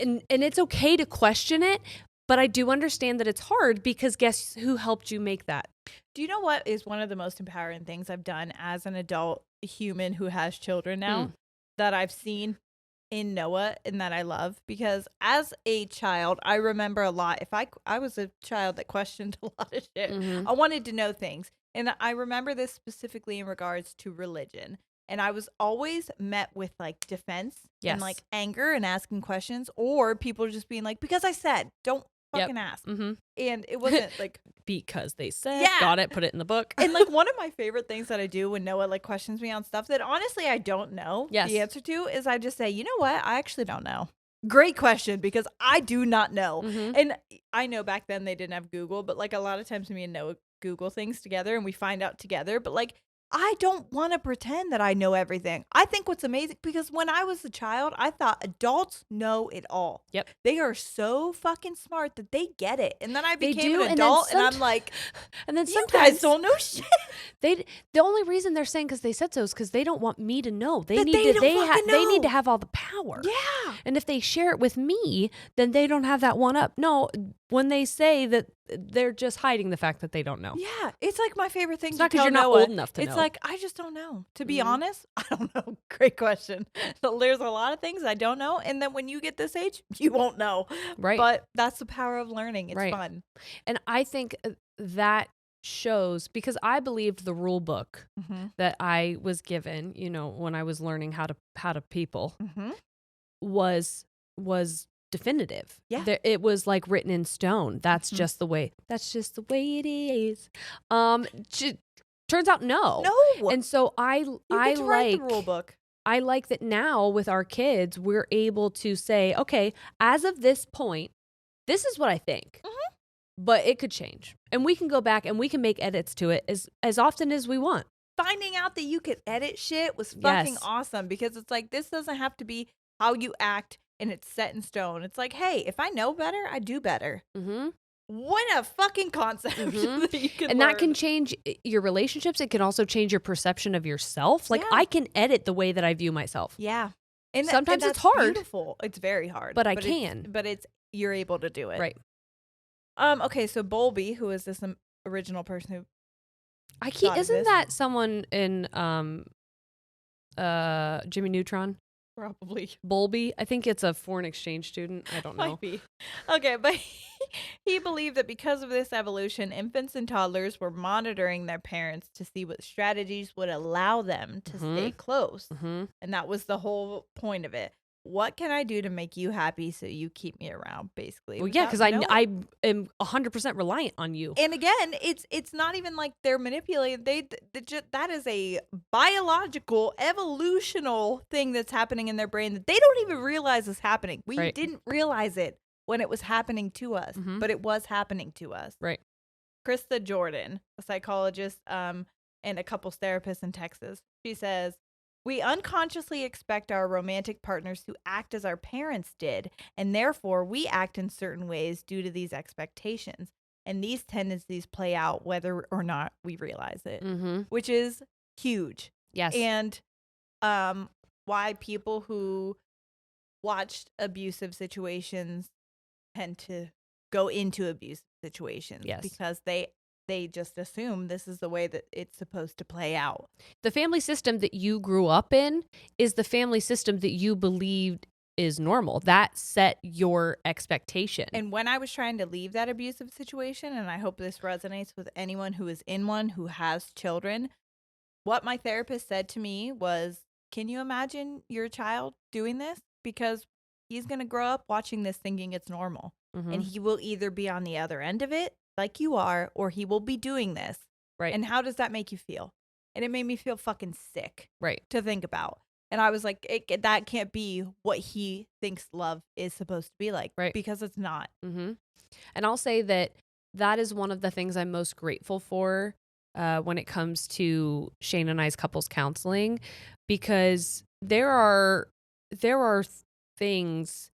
And it's okay to question it, but I do understand that it's hard because guess who helped you make that? Do you know what is one of the most empowering things I've done as an adult human who has children now that I've seen in Noah and that I love? Because as a child, I remember a lot. If I was a child that questioned a lot of shit. I wanted to know things. And I remember this specifically in regards to religion. And I was always met with like defense and like anger and asking questions, or people just being like, because I said, don't fucking ask. And it wasn't like because they said, got it, put it in the book. And like one of my favorite things that I do when Noah like questions me on stuff that honestly I don't know the answer to is I just say, you know what? I actually don't know. Great question, because I do not know. And I know back then they didn't have Google, but like a lot of times me and Noah Google things together and we find out together. But like, I don't want to pretend that I know everything. I think what's amazing, because when I was a child, I thought adults know it all. Yep. They are so fucking smart that they get it. And then I became an and adult and I'm like, and then you sometimes guys don't know shit. The only reason they're saying because they said so is because they don't want me to know. They That need they to don't they need know. to have all the power. Yeah. And if they share it with me, then they don't have that one up. No, when they say that, they're just hiding the fact that they don't know. Yeah, it's like my favorite thing. It's to not because tell you're not Noah. old enough to know. It's like, I just don't know. To be honest, I don't know. Great question. So there's a lot of things I don't know, and then when you get this age, you won't know. Right. But that's the power of learning. It's fun. And I think that shows, because I believed the rule book that I was given, you know, when I was learning how to people was definitive. Yeah. It was like written in stone. That's just the way it is. Turns out no. And so I like like the rule book. I like that now with our kids, we're able to say, okay, as of this point, this is what I think. But it could change. And we can go back and we can make edits to it as often as we want. Finding out that you could edit shit was fucking awesome, because it's like, this doesn't have to be how you act and it's set in stone. It's like, hey, if I know better, I do better. What a fucking concept that you can and learn. that can change your relationships. It can also change your perception of yourself. Like I can edit the way that I view myself. Yeah. And sometimes that's it's hard. Beautiful. It's very hard. But I can. You're able to do it. Right. Okay, so Bowlby, who is this original person who isn't that someone in Jimmy Neutron? Probably. Bowlby? I think it's a foreign exchange student. I don't know. Might be. Okay, but he believed that because of this evolution, infants and toddlers were monitoring their parents to see what strategies would allow them to stay close. And that was the whole point of it. What can I do to make you happy so you keep me around, basically? Well, yeah, because I am 100% reliant on you. And again, it's not even like they're manipulating. That is a biological, evolutional thing that's happening in their brain that they don't even realize is happening. We didn't realize it when it was happening to us, but it was happening to us. Right. Krista Jordan, a psychologist and a couples therapist in Texas, she says, we unconsciously expect our romantic partners to act as our parents did, and therefore we act in certain ways due to these expectations. And these tendencies play out whether or not we realize it, which is huge. Yes. And why people who watched abusive situations tend to go into abusive situations. Yes. Because they they just assume this is the way that it's supposed to play out. The family system that you grew up in is the family system that you believed is normal. That set your expectation. And when I was trying to leave that abusive situation, and I hope this resonates with anyone who is in one who has children, what my therapist said to me was, can you imagine your child doing this? Because he's going to grow up watching this thinking it's normal. Mm-hmm. And he will either be on the other end of it, like you are, or he will be doing this. Right. And how does that make you feel? And it made me feel fucking sick. Right. To think about. And I was like, that can't be what he thinks love is supposed to be like. Right. Because it's not. Mm-hmm. And I'll say that is one of the things I'm most grateful for when it comes to Shane and I's couples counseling, because there are things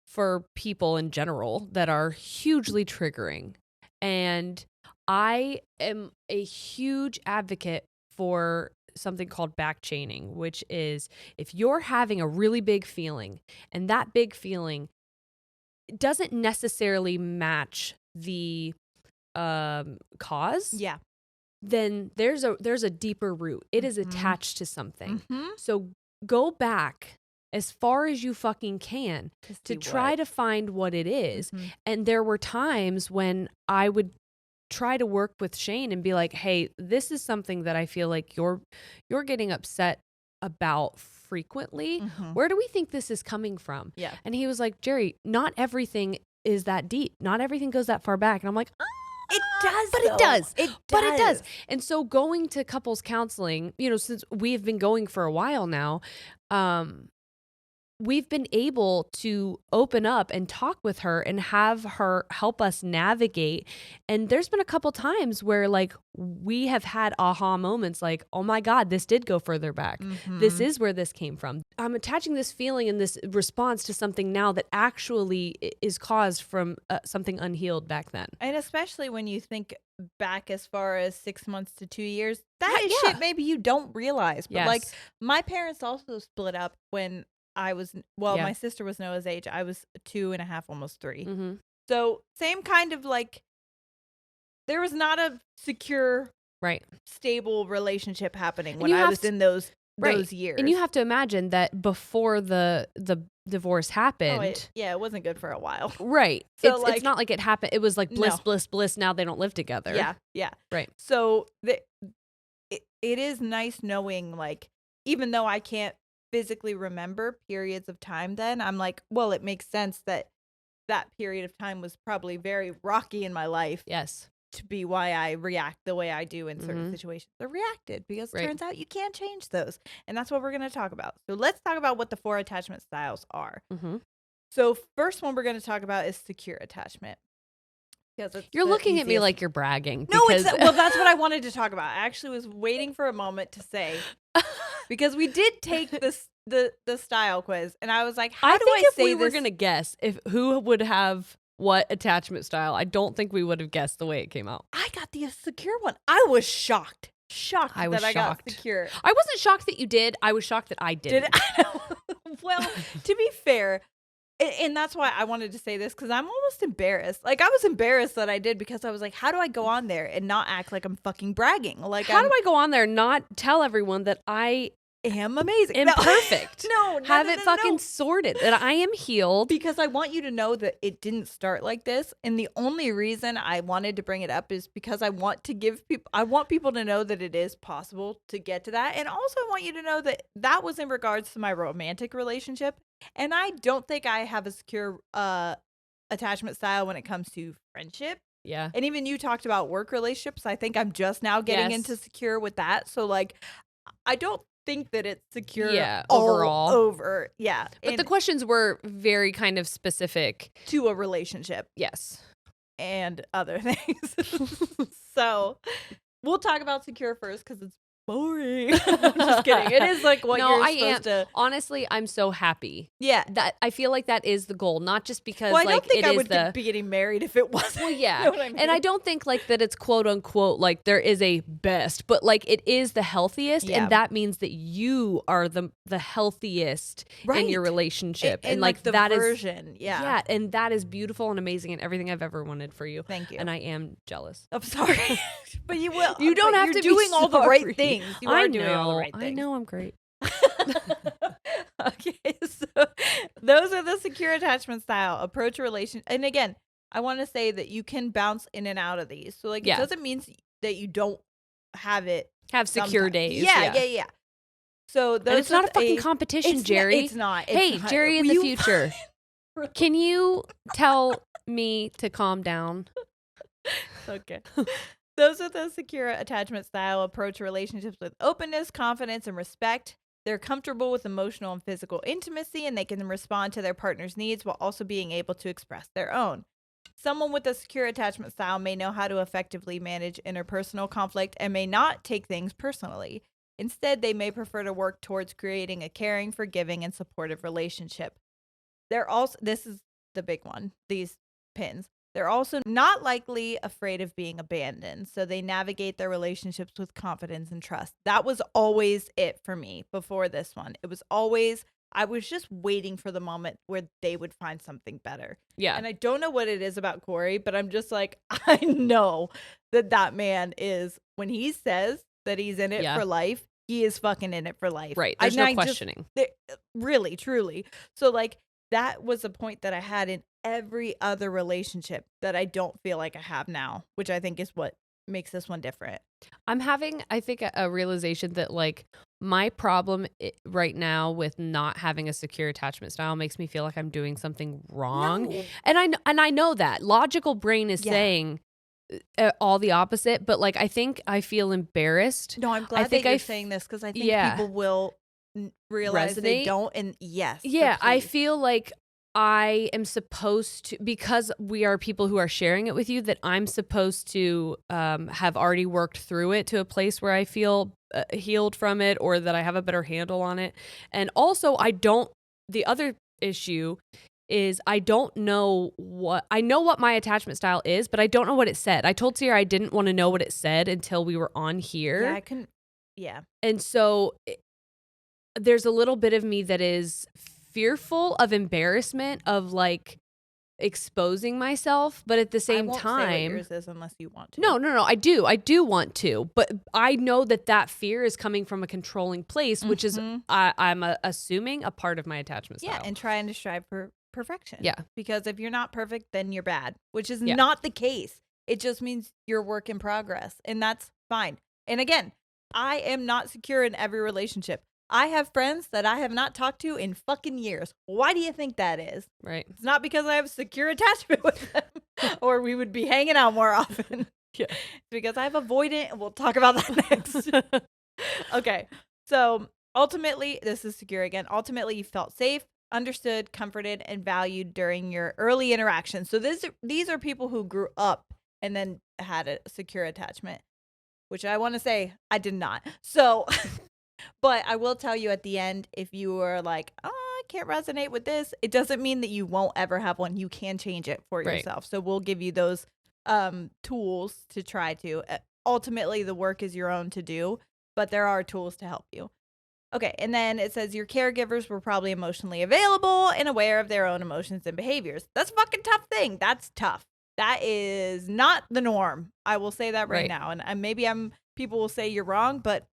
for people in general that are hugely triggering. And I am a huge advocate for something called back chaining, which is if you're having a really big feeling and that big feeling doesn't necessarily match the cause, yeah, then there's a deeper root. It is attached to something. Mm-hmm. So go back as far as you fucking can to try to find what it is. Mm-hmm. And there were times when I would try to work with Shane and be like, hey, this is something that I feel like you're getting upset about frequently. Mm-hmm. Where do we think this is coming from? Yeah. And he was like, Jerry, not everything is that deep. Not everything goes that far back. And I'm like, it does. But though. It does. It does. But it does. And so going to couples counseling, since we've been going for a while now, we've been able to open up and talk with her and have her help us navigate. And there's been a couple times where like we have had aha moments like, oh my God, this did go further back. Mm-hmm. This is where this came from. I'm attaching this feeling and this response to something now that actually is caused from something unhealed back then. And especially when you think back as far as 6 months to 2 years, that is shit maybe you don't realize. But like my parents also split up when I was, my sister was Noah's age. I was 2.5, almost 3. Mm-hmm. So same kind of like, there was not a secure, stable relationship happening when I was in those years. And you have to imagine that before the divorce happened. It wasn't good for a while. Right. So it's not like it happened. It was like bliss. Now they don't live together. Yeah. Yeah. Right. So it is nice knowing, like, even though I can't physically remember periods of time then, I'm like, well, it makes sense that period of time was probably very rocky in my life. Yes. To be why I react the way I do in certain situations. I reacted because it turns out you can't change those. And that's what we're going to talk about. So let's talk about what the 4 attachment styles are. Mm-hmm. So first one we're going to talk about is secure attachment. You're looking at me like you're bragging. No, that's what I wanted to talk about. I actually was waiting for a moment to say, because we did take the style quiz, and I was like, how do I say this? If we were going to guess who would have what attachment style, I don't think we would have guessed the way it came out. I got the secure one. I was shocked. I got secure. I wasn't shocked that you did. I was shocked that I didn't. Well, to be fair, and that's why I wanted to say this, because I'm almost embarrassed. Like, I was embarrassed that I did, because I was like, how do I go on there and not act like I'm fucking bragging? Like, how do I go on there and not tell everyone that I am amazing and perfect? No, have it fucking sorted, that I am healed. Because I want you to know that it didn't start like this, and the only reason I wanted to bring it up is because I want people to know that it is possible to get to that, and also I want you to know that was in regards to my romantic relationship, and I don't think I have a secure attachment style when it comes to friendship. Yeah. And even you talked about work relationships. I think I'm just now getting into secure with that. So like, I don't think that it's secure overall. Over. Yeah. But the questions were very kind of specific to a relationship. Yes. And other things. So we'll talk about secure first, because it's boring. I'm just kidding. It is like what you're supposed to. Honestly, I'm so happy. Yeah. That I feel like that is the goal, not just because I like don't think it I is would be getting married if it wasn't. Well, yeah. You know what I mean? And I don't think like that it's quote unquote like there is a best, but like it is the healthiest, and that means that you are the healthiest in your relationship. And like the that version. Yeah, and that is beautiful and amazing and everything I've ever wanted for you. Thank you. And I am jealous. I'm sorry. But you will. You don't have to be doing all the right sorry. things. You I are know. doing all the right things. I know I'm great. Okay, so those are the secure attachment style approach a relationship. And again, I want to say that you can bounce in and out of these. So like it doesn't mean that you don't have secure days. Yeah. So those and it's not a fucking competition, Jerry. It's not. Hey, Jerry in the future. Can you tell me to calm down? Okay. Those are the secure attachment style approach relationships with openness, confidence, and respect. They're comfortable with emotional and physical intimacy, and they can respond to their partner's needs while also being able to express their own. Someone with a secure attachment style may know how to effectively manage interpersonal conflict and may not take things personally. Instead, they may prefer to work towards creating a caring, forgiving, and supportive relationship. This is the big one, these pins. They're also not likely afraid of being abandoned, so they navigate their relationships with confidence and trust. That was always it for me before this one. It was always, I was just waiting for the moment where they would find something better. Yeah. And I don't know what it is about Corey, but I'm just like, I know that man is, when he says that he's in it for life, he is fucking in it for life. Right. There's no questioning. Really, truly. So like, that was a point that I had in every other relationship that I don't feel like I have now, which I think is what makes this one different. I'm having, I think, a realization that like my problem right now with not having a secure attachment style makes me feel like I'm doing something wrong. No. And I know that logical brain is saying all the opposite, but like I think I feel embarrassed. No, I'm glad that you're saying this because I think people will realize they don't. And yes. Yeah, I feel like I am supposed to, because we are people who are sharing it with you, that I'm supposed to have already worked through it to a place where I feel healed from it, or that I have a better handle on it. And also the other issue is I know what my attachment style is, but I don't know what it said. I told Sierra I didn't want to know what it said until we were on here. Yeah, I couldn't. Yeah. And so there's a little bit of me that is fearful of embarrassment of like exposing myself, but at the same time, say what yours is unless you want to. No, I do want to, but I know that fear is coming from a controlling place, which is I'm assuming a part of my attachment style. Yeah, and trying to strive for perfection. Yeah, because if you're not perfect, then you're bad, which is not the case. It just means you're a work in progress, and that's fine. And again, I am not secure in every relationship. I have friends that I have not talked to in fucking years. Why do you think that is? Right. It's not because I have a secure attachment with them or we would be hanging out more often. Yeah. It's because I have Avoidant, and we'll talk about that next. Okay. So ultimately, this is secure again. Ultimately, you felt safe, understood, comforted, and valued during your early interactions. So these are people who grew up and then had a secure attachment, which I want to say I did not. So... But I will tell you at the end, if you are like, oh, I can't resonate with this, it doesn't mean that you won't ever have one. You can change it for yourself. So we'll give you those tools to try to. Ultimately, the work is your own to do, but there are tools to help you. Okay, and then it says your caregivers were probably emotionally available and aware of their own emotions and behaviors. That's a fucking tough thing. That's tough. That is not the norm. I will say that right now. And maybe people will say you're wrong, but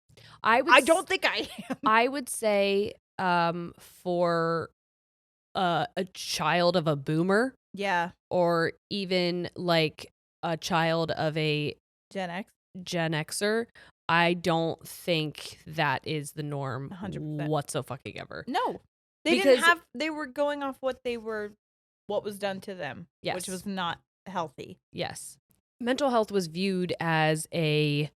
I don't think I am. I would say for a child of a boomer. Yeah. Or even like a child of a Gen Xer. I don't think that is the norm 100%. whatsoever. No. They were going off what was done to them. Yes. Which was not healthy. Yes. Mental health was viewed as a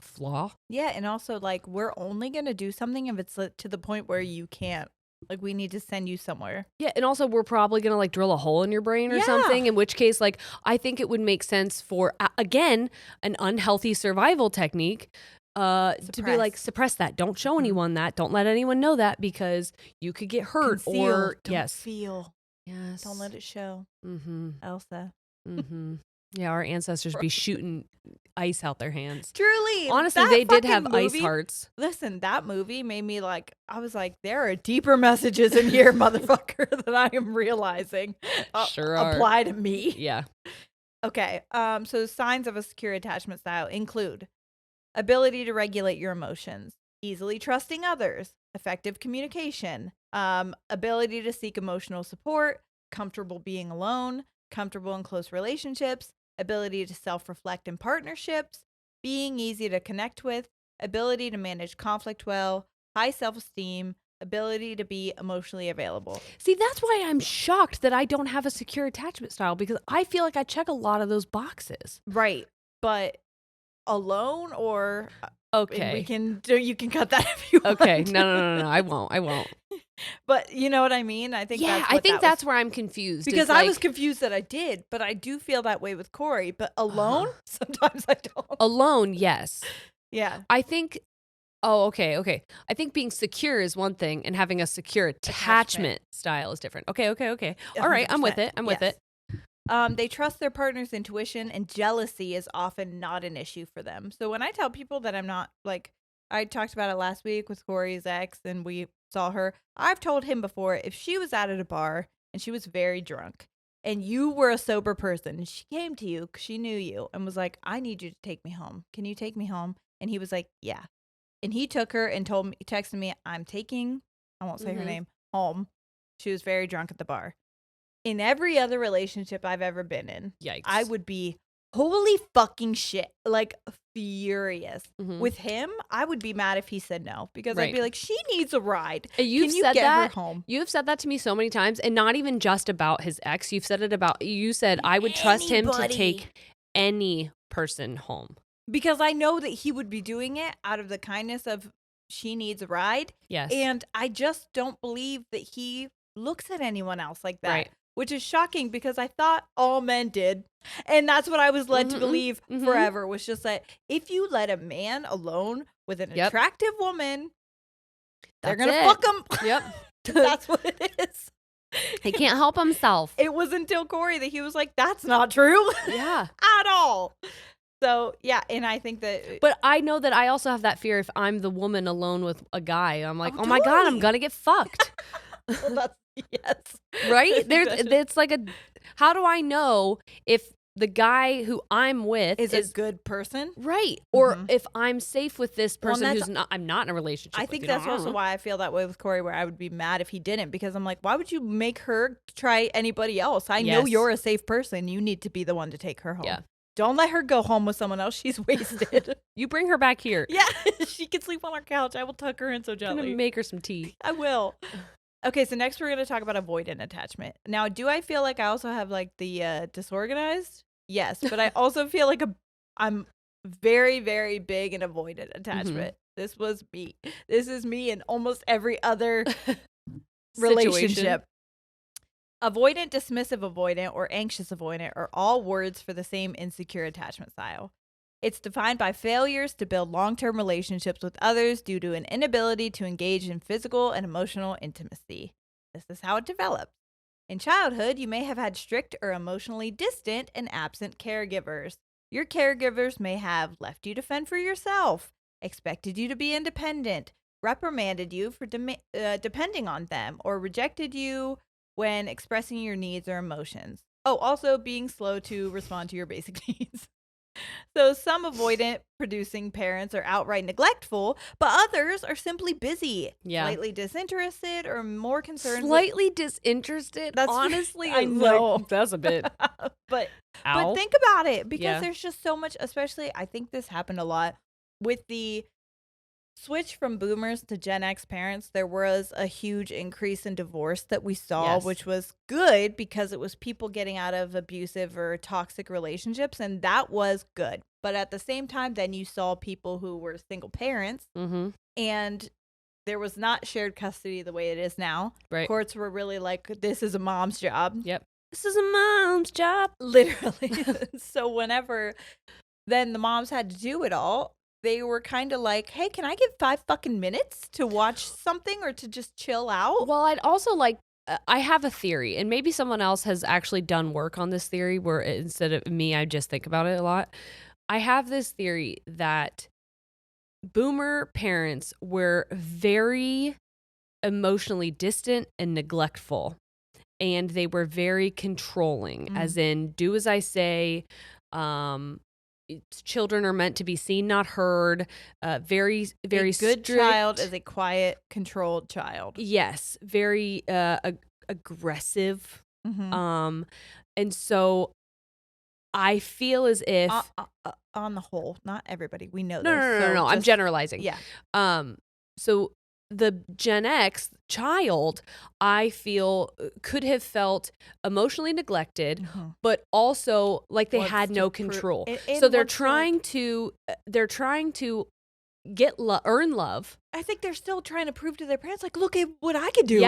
flaw. Yeah, and also like we're only gonna do something if it's to the point where you can't. Like we need to send you somewhere. Yeah, and also we're probably gonna like drill a hole in your brain or something. In which case, like I think it would make sense for again an unhealthy survival technique to be like, suppress that. Don't show anyone that. Don't let anyone know that because you could get hurt. Conceal. Or don't feel. Yes. Don't let it show. Elsa. Yeah, our ancestors be shooting ice out their hands. Truly. Honestly, they did have ice hearts. Listen, that movie made me like, I was like, there are deeper messages in here, motherfucker, that I am realizing. Sure are. Apply to me. Yeah. Okay. So signs of a secure attachment style include ability to regulate your emotions, easily trusting others, effective communication, ability to seek emotional support, comfortable being alone, comfortable in close relationships, ability to self-reflect in partnerships, being easy to connect with, ability to manage conflict well, high self-esteem, ability to be emotionally available. See, that's why I'm shocked that I don't have a secure attachment style because I feel like I check a lot of those boxes. Right. But alone or okay, you can cut that if you want. Okay. No. I won't. But you know what I mean? I think that's where I'm confused. Because I was confused that I did, but I do feel that way with Corey. But alone, sometimes I don't. Alone, yes. Yeah. I think, okay. I think being secure is one thing and having a secure attachment style is different. Okay. All right, I'm with it. With it. They trust their partner's intuition, and jealousy is often not an issue for them. So when I tell people that I'm not, like, I talked about it last week with Corey's ex, and we saw her. I've told him before, if she was out at a bar and she was very drunk and you were a sober person and she came to you because she knew you and was like, I need you to take me home. Can you take me home? And he was like, yeah. And he took her and texted me, I'm taking, I won't say her name, home. She was very drunk at the bar. In every other relationship I've ever been in, yikes, I would be holy fucking shit, like furious. With him, I would be mad if he said no because I'd be like, she needs a ride. Can you get her home? You've said that to me so many times, and not even just about his ex. You've said it about, you said I would trust him to take any person home. Because I know that he would be doing it out of the kindness of she needs a ride. Yes. And I just don't believe that he looks at anyone else like that. Right. Which is shocking because I thought all men did. And that's what I was led to believe forever, was just that if you let a man alone with an attractive woman, they're going to fuck him. Yep. That's what it is. He can't help himself. It was until Corey that he was like, that's not true. Yeah. At all. So, yeah, and I think that... But I know that I also have that fear if I'm the woman alone with a guy. I'm like, oh my God, I'm going to get fucked. Well, that's... Yes. Right? It's like how do I know if the guy who I'm with is a good person? Right. Or if I'm safe with this person I'm not in a relationship I think that's also why I feel that way with Corey, where I would be mad if he didn't, because I'm like, why would you make her try anybody else? I know you're a safe person. You need to be the one to take her home. Yeah. Don't let her go home with someone else. She's wasted. You bring her back here. Yeah. She can sleep on our couch. I will tuck her in so gently. I'm going to make her some tea. I will. Okay, so next we're going to talk about avoidant attachment. Now, do I feel like I also have like the disorganized? Yes, but I also feel like I'm very, very big in avoidant attachment. This was me. This is me in almost every other relationship. Avoidant, dismissive avoidant, or anxious avoidant are all words for the same insecure attachment style. It's defined by failures to build long-term relationships with others due to an inability to engage in physical and emotional intimacy. This is how it develops. In childhood, you may have had strict or emotionally distant and absent caregivers. Your caregivers may have left you to fend for yourself, expected you to be independent, reprimanded you for depending on them, or rejected you when expressing your needs or emotions. Oh, also being slow to respond to your basic needs. So some avoidant producing parents are outright neglectful, but others are simply busy, slightly disinterested, or more concerned. Slightly disinterested? That's honestly, I know. Like, that's a bit. But think about it, because there's just so much, especially I think this happened a lot with the switch from boomers to Gen X parents. There was a huge increase in divorce that we saw, which was good because it was people getting out of abusive or toxic relationships, and that was good. But at the same time, then you saw people who were single parents, and there was not shared custody the way it is now. Right. Courts were really like, this is a mom's job. Yep. This is a mom's job. Literally. So whenever then the moms had to do it all, they were kind of like, hey, can I get 5 fucking minutes to watch something or to just chill out? Well, I'd also like, I have a theory, and maybe someone else has actually done work on this theory where instead of me, I just think about it a lot. I have this theory that boomer parents were very emotionally distant and neglectful, and they were very controlling, as in, do as I say. Children are meant to be seen, not heard. Very, very good strict. child is a quiet, controlled child. Yes, very aggressive. And so I feel as if on the whole, not everybody. We know no, this. No. I'm generalizing. Yeah. So the Gen X child, I feel, could have felt emotionally neglected, but also like they had no control. So they're trying to earn love. I think they're still trying to prove to their parents, like, look at what I could do.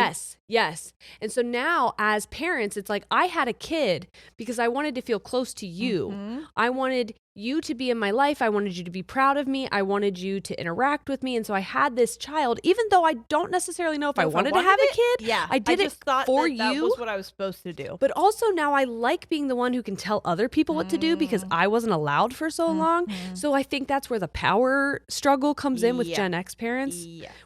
Yes. And so now as parents, it's like, I had a kid because I wanted to feel close to you. I wanted you to be in my life. I wanted you to be proud of me. I wanted you to interact with me. And so I had this child, even though I don't necessarily know if I wanted to have a kid. Yeah. I did it for you. That was what I was supposed to do. But also now I like being the one who can tell other people what to do because I wasn't allowed for so long. So I think that's where the power struggle comes in with Gen X parents.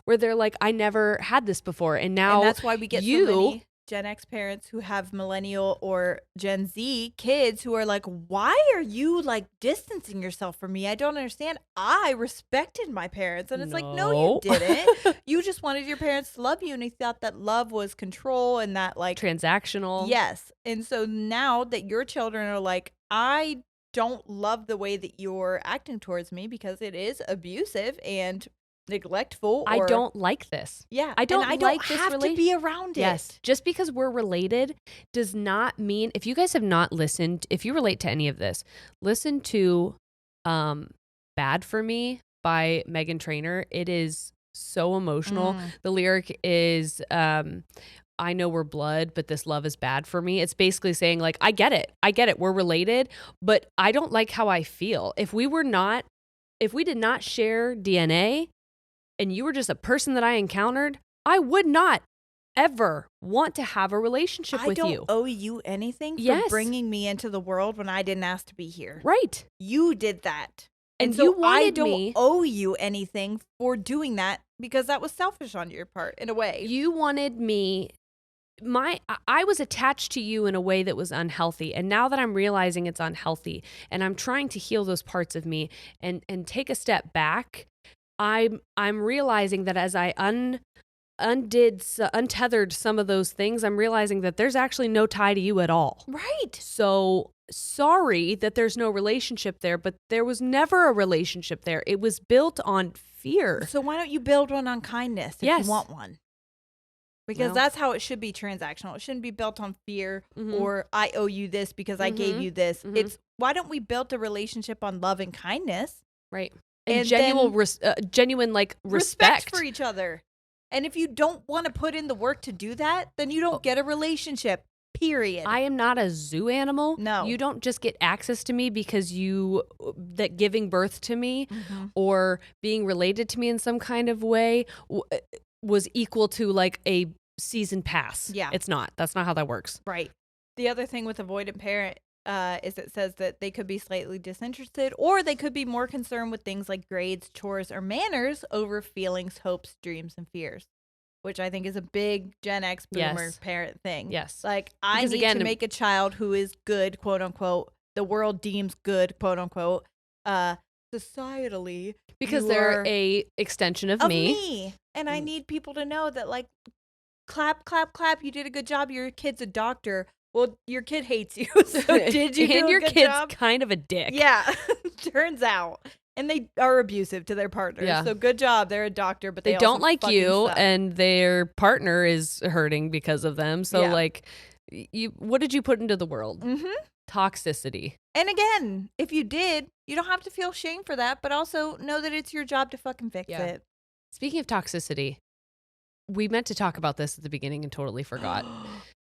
Where they're like, I never had this before, and now that's why we get so many Gen X parents who have millennial or Gen Z kids who are like, why are you like distancing yourself from me? I don't understand. I respected my parents. And it's like, no, you didn't. You just wanted your parents to love you, and you thought that love was control and that like transactional. Yes. And so now that your children are like, I don't love the way that you're acting towards me because it is abusive and neglectful. I don't like this. Yeah. I don't like this have to be around it. Yes. Just because we're related does not mean, if you guys have not listened, if you relate to any of this, listen to Bad for Me by Meghan Trainor. It is so emotional. The lyric is, I know we're blood, but this love is bad for me. It's basically saying like, I get it. We're related, but I don't like how I feel. If we did not share DNA, and you were just a person that I encountered, I would not ever want to have a relationship with you. I don't owe you anything for bringing me into the world when I didn't ask to be here. Right. You did that. And so you wanted I don't owe you anything for doing that because that was selfish on your part in a way. You wanted me. I was attached to you in a way that was unhealthy. And now that I'm realizing it's unhealthy and I'm trying to heal those parts of me and take a step back, I'm realizing that as I untethered some of those things, I'm realizing that there's actually no tie to you at all. Right. So sorry that there's no relationship there, but there was never a relationship there. It was built on fear. So why don't you build one on kindness if you want one? Because that's how it should be transactional. It shouldn't be built on fear or I owe you this because I gave you this. It's why don't we build a relationship on love and kindness? Right. And genuine like respect for each other. And if you don't want to put in the work to do that, then you don't get a relationship. Period. I am not a zoo animal. No. You don't just get access to me because that giving birth to me or being related to me in some kind of way was equal to like a season pass. Yeah. It's not. That's not how that works. Right. The other thing with avoidant parent is it says that they could be slightly disinterested or they could be more concerned with things like grades, chores, or manners over feelings, hopes, dreams, and fears, which I think is a big Gen X boomer parent thing. Yes. Like, I need to make a child who is good, quote unquote, the world deems good, quote unquote, societally. Because they're a extension of me. And I need people to know that, like, clap, clap, clap. You did a good job. Your kid's a doctor. Well, your kid hates you. So did you do and a your good kid's job? Kind of a dick. Yeah. Turns out. And they are abusive to their partners. Yeah. So good job. They're a doctor, but they don't like you, and their partner is hurting because of them. So like, what did you put into the world? Toxicity. And again, if you did, you don't have to feel shame for that, but also know that it's your job to fucking fix it. Speaking of toxicity, we meant to talk about this at the beginning and totally forgot.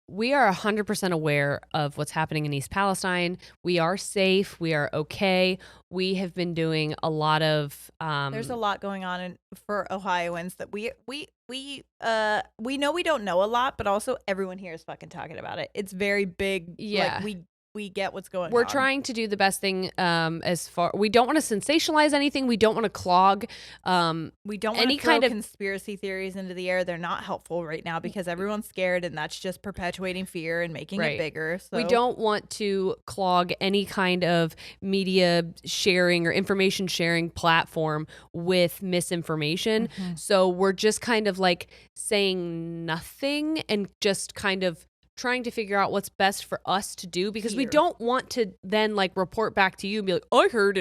we are 100% aware of what's happening in East Palestine. We are safe. We are okay. We have been doing a lot of there's a lot going on for Ohioans that we know we don't know a lot, but also everyone here is fucking talking about it. It's very big. Yeah. Like we get what's going on. We're trying to do the best thing as far. We don't want to sensationalize anything. We don't want to clog. We don't want to throw conspiracy theories into the air. They're not helpful right now because everyone's scared, and that's just perpetuating fear and making it bigger. So we don't want to clog any kind of media sharing or information sharing platform with misinformation. Mm-hmm. So we're just kind of like saying nothing and just kind of trying to figure out what's best for us to do, because we don't want to then like report back to you and be like, I heard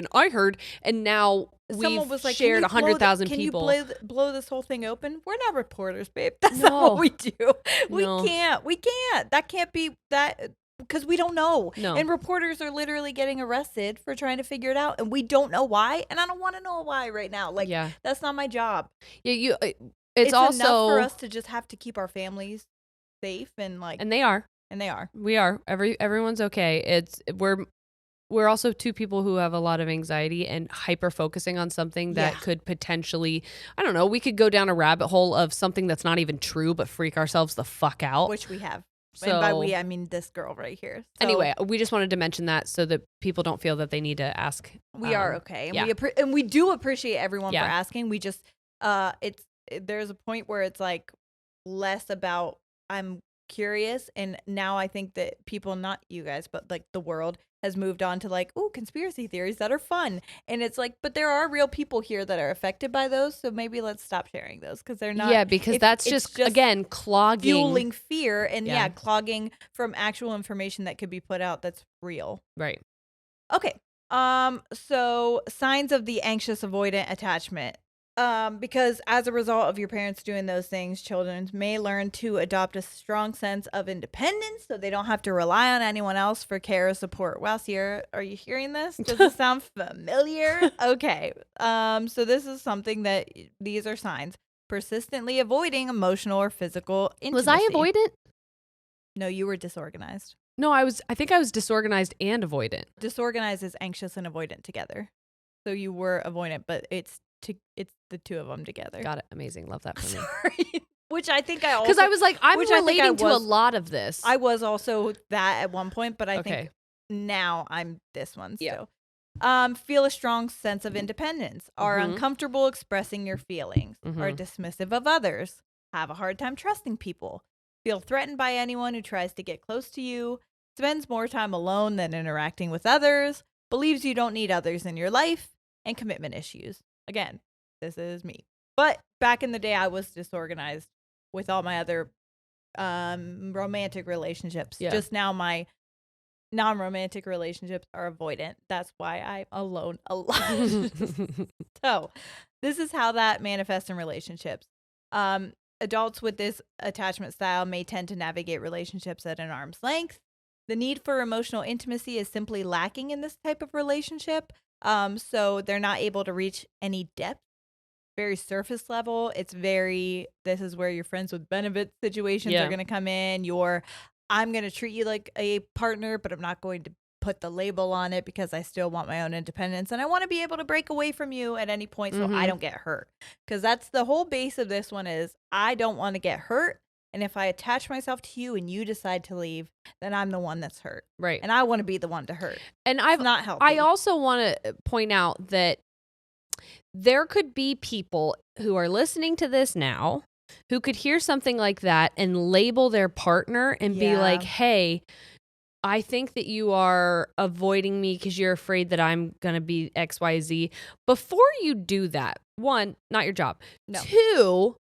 and now someone was like, shared 100,000 people. Can you blow this whole thing open? We're not reporters, babe. That's not what we do. We can't. That can't be that, because we don't know. No. And reporters are literally getting arrested for trying to figure it out, and we don't know why. And I don't want to know why right now. Like, that's not my job. Yeah, it's also enough for us to just have to keep our families safe and like, and they are. We are. Everyone's okay. We're also two people who have a lot of anxiety and hyper focusing on something that could potentially, I don't know, we could go down a rabbit hole of something that's not even true, but freak ourselves the fuck out. Which we have. So, and by we, I mean this girl right here. So, anyway, we just wanted to mention that so that people don't feel that they need to ask. We are okay. And we do appreciate everyone for asking. We just, there's a point where it's like less about, I'm curious, and now I think that people, not you guys, but like the world has moved on to like, ooh, conspiracy theories that are fun, and it's like, but there are real people here that are affected by those, so maybe let's stop sharing those, because they're not, because that's just again clogging, fueling fear, and clogging from actual information that could be put out that's real. Right. Okay. So signs of the anxious avoidant attachment. Because as a result of your parents doing those things, children may learn to adopt a strong sense of independence, so they don't have to rely on anyone else for care or support. Wow, Sierra, are you hearing this? Does it sound familiar? Okay. So this is something that these are signs. Persistently avoiding emotional or physical intimacy. Was I avoidant? No, you were disorganized. No, I think I was disorganized and avoidant. Disorganized is anxious and avoidant together. So you were avoidant, but it's the two of them together. Got it. Amazing. Love that for me. Sorry. Which I think I also, because I was like, I'm relating to a lot of this. I was also that at one point, but I think now I'm this one still. Feel a strong sense of independence. Are uncomfortable expressing your feelings. Are dismissive of others. Have a hard time trusting people. Feel threatened by anyone who tries to get close to you. Spends more time alone than interacting with others. Believes you don't need others in your life. And commitment issues. Again, this is me. But back in the day, I was disorganized with all my other romantic relationships. Yeah. Just now, my non-romantic relationships are avoidant. That's why I'm alone a lot. So this is how that manifests in relationships. Adults with this attachment style may tend to navigate relationships at an arm's length. The need for emotional intimacy is simply lacking in this type of relationship. So they're not able to reach any depth. Very surface level. It's very, this is where your friends with benefits situations are going to come in. I'm going to treat you like a partner, but I'm not going to put the label on it because I still want my own independence. And I want to be able to break away from you at any point so I don't get hurt. Because that's the whole base of this one is I don't want to get hurt. And if I attach myself to you and you decide to leave, then I'm the one that's hurt. Right. And I want to be the one to hurt. And it's not healthy. I also want to point out that there could be people who are listening to this now who could hear something like that and label their partner and be like, hey, I think that you are avoiding me because you're afraid that I'm going to be XYZ. Before you do that, one, not your job. No. Two,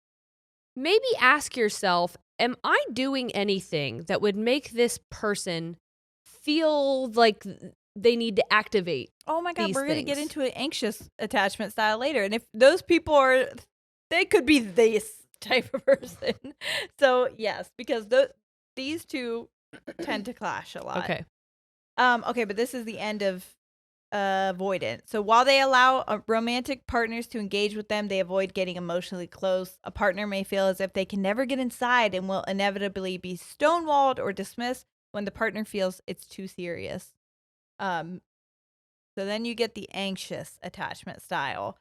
maybe ask yourself, am I doing anything that would make this person feel like they need to activate? Oh my God, we're going to get into an anxious attachment style later. And if those people are, they could be this type of person. So yes, because these two tend to clash a lot. Okay. Okay, but this is the end of avoidant. So while they allow romantic partners to engage with them, they avoid getting emotionally close. A partner may feel as if they can never get inside and will inevitably be stonewalled or dismissed when the partner feels it's too serious. So then you get the anxious attachment style,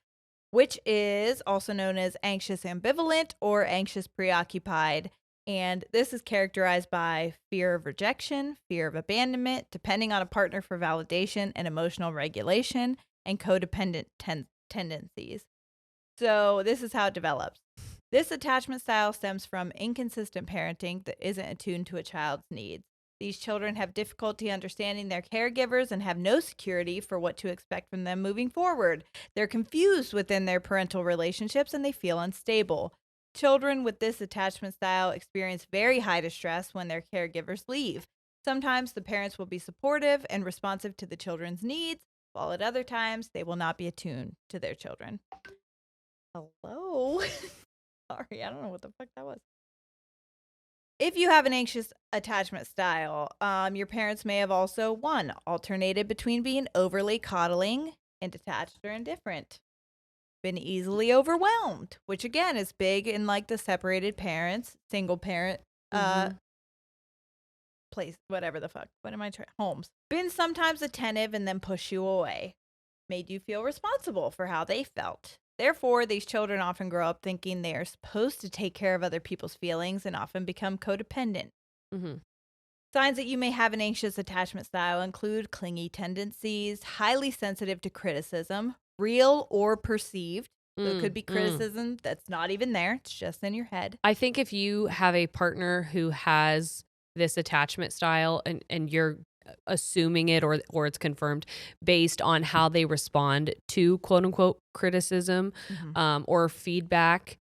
which is also known as anxious ambivalent or anxious preoccupied. And this is characterized by fear of rejection, fear of abandonment, depending on a partner for validation and emotional regulation, and codependent tendencies. So this is how it develops. This attachment style stems from inconsistent parenting that isn't attuned to a child's needs. These children have difficulty understanding their caregivers and have no security for what to expect from them moving forward. They're confused within their parental relationships and they feel unstable. Children with this attachment style experience very high distress when their caregivers leave. Sometimes the parents will be supportive and responsive to the children's needs, while at other times they will not be attuned to their children. Hello? Sorry, I don't know what the fuck that was. If you have an anxious attachment style, your parents may have also, 1, alternated between being overly coddling and detached or indifferent. Been easily overwhelmed, which again is big in like the separated parents, single parent, place, whatever the fuck. What am I trying? Homes. Been sometimes attentive and then push you away. Made you feel responsible for how they felt. Therefore, these children often grow up thinking they are supposed to take care of other people's feelings and often become codependent. Mm-hmm. Signs that you may have an anxious attachment style include clingy tendencies, highly sensitive to criticism, real or perceived. So it could be criticism that's not even there. It's just in your head. I think if you have a partner who has this attachment style and you're assuming it or it's confirmed based on how they respond to quote unquote criticism or feedback,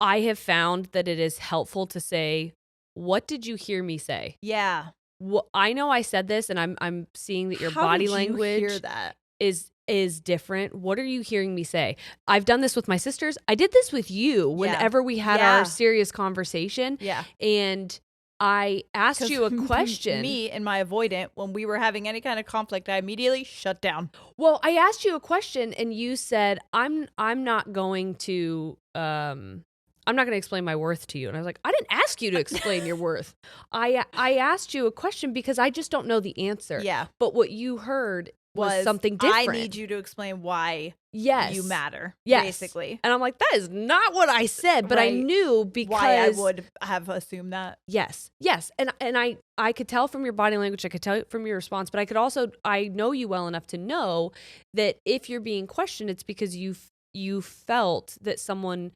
I have found that it is helpful to say, what did you hear me say? Yeah. Well, I know I said this and I'm seeing that your body language hear that? is different. What are you hearing me say? I've done this with my sisters. I did this with you whenever we had our serious conversation. Yeah. And I asked you a question. Me and my avoidant, when we were having any kind of conflict, I immediately shut down. Well, I asked you a question and you said, I'm not going to explain my worth to you. And I was like, I didn't ask you to explain your worth. I asked you a question because I just don't know the answer. Yeah. But what you heard was something different. I need you to explain why you matter, basically. And I'm like, that is not what I said, but I knew because why I would have assumed that. Yes. And I could tell from your body language, I could tell from your response, but I know you well enough to know that if you're being questioned, it's because you felt that someone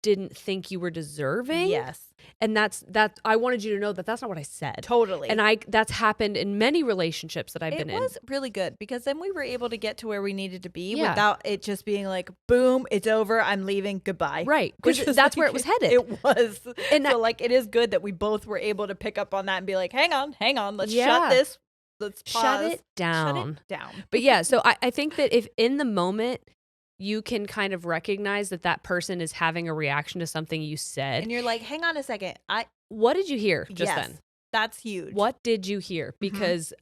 didn't think you were deserving. Yes. And that's I wanted you to know that that's not what I said. Totally. And that's happened in many relationships that I've been in. It was really good because then we were able to get to where we needed to be without it just being like, boom, it's over, I'm leaving, goodbye. Right. Because that's where it was headed. It was. And so it is good that we both were able to pick up on that and be like, hang on, let's shut this. Let's pause. Shut it down. Shut it down. But yeah, so I think that if in the moment you can kind of recognize that person is having a reaction to something you said. And you're like, hang on a second. What did you hear just then? That's huge. What did you hear? Because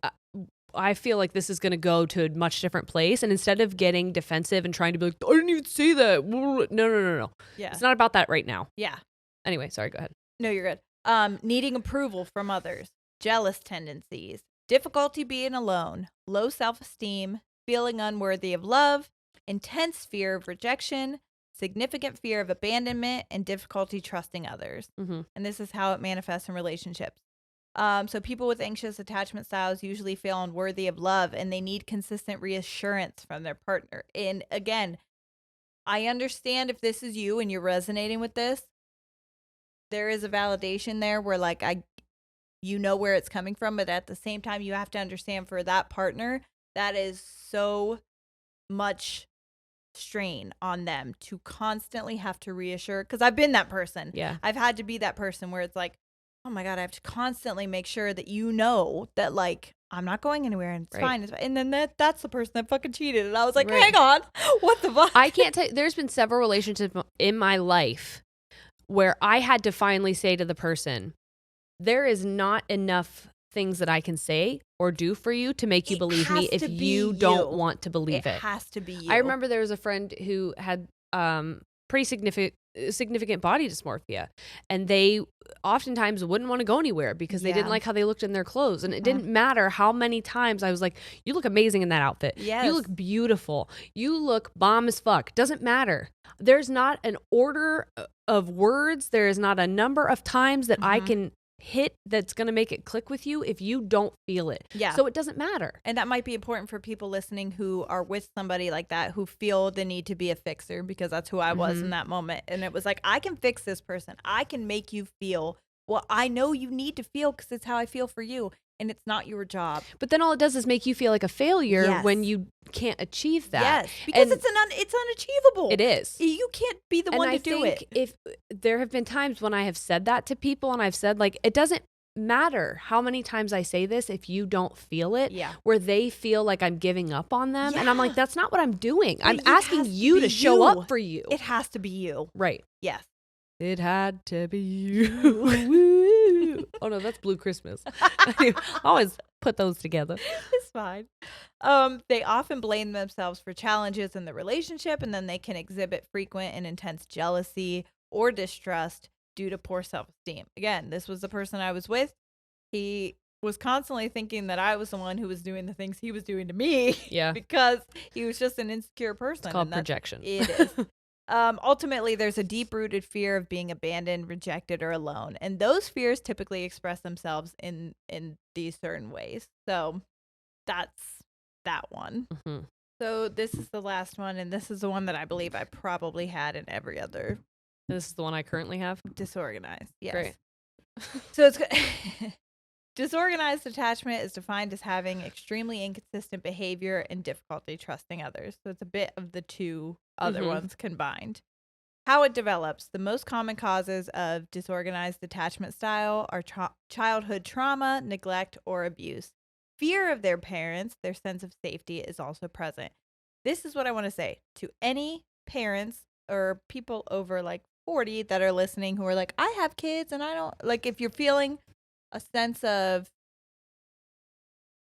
I feel like this is going to go to a much different place. And instead of getting defensive and trying to be like, I didn't even say that. No. Yeah. It's not about that right now. Yeah. Anyway, sorry, go ahead. No, you're good. Needing approval from others, jealous tendencies, difficulty being alone, low self-esteem, feeling unworthy of love, intense fear of rejection, significant fear of abandonment, and difficulty trusting others. And this is how it manifests in relationships. So people with anxious attachment styles usually feel unworthy of love and they need consistent reassurance from their partner. And again, I understand if this is you and you're resonating with this, there is a validation there where you know where it's coming from, but at the same time, you have to understand for that partner, that is so much strain on them to constantly have to reassure, because I've been that person. Yeah. I've had to be that person where it's like, oh my God, I have to constantly make sure that you know that I'm not going anywhere and it's fine. And then that's the person that fucking cheated. And I was like, hang on, what the fuck? I can't tell you, there's been several relationships in my life where I had to finally say to the person, there is not enough things that I can say or do for you to make you believe me if you don't want to believe it. It has to be you. I remember there was a friend who had pretty significant body dysmorphia, and they oftentimes wouldn't want to go anywhere because they didn't like how they looked in their clothes, and it didn't matter how many times I was like, you look amazing in that outfit. Yes. You look beautiful. You look bomb as fuck. Doesn't matter. There's not an order of words. There is not a number of times that I can hit that's going to make it click with you if you don't feel it. Yeah. So it doesn't matter. And that might be important for people listening who are with somebody like that, who feel the need to be a fixer, because that's who I was in that moment. And it was like, I can fix this person. I can make you feel what I know you need to feel, because it's how I feel for you. And it's not your job. But then all it does is make you feel like a failure when you can't achieve that. Yes, because it's unachievable. It is. You can't be the one to do it. If there have been times when I have said that to people, and I've said, like, it doesn't matter how many times I say this if you don't feel it, where they feel like I'm giving up on them. And I'm like, that's not what I'm doing. But I'm asking you to show up for you. It has to be you. Right. Yes. It had to be you. Oh no, that's Blue Christmas. I always put those together. It's fine. They often blame themselves for challenges in the relationship, and then they can exhibit frequent and intense jealousy or distrust due to poor self-esteem. Again, this was the person I was with. He was constantly thinking that I was the one who was doing the things he was doing to me. Yeah. Because he was just an insecure person. It's called projection. It is. Ultimately, there's a deep-rooted fear of being abandoned, rejected, or alone. And those fears typically express themselves in these certain ways. So that's that one. Mm-hmm. So this is the last one, and this is the one that I believe I probably had in every other. This is the one I currently have? Disorganized, yes. Great. So it's disorganized attachment is defined as having extremely inconsistent behavior and difficulty trusting others. So it's a bit of the two other ones combined. How it develops. The most common causes of disorganized attachment style are childhood trauma, neglect, or abuse. Fear of their parents, their sense of safety, is also present. This is what I want to say to any parents or people over like 40 that are listening who are like, I have kids and I don't, like, if you're feeling a sense of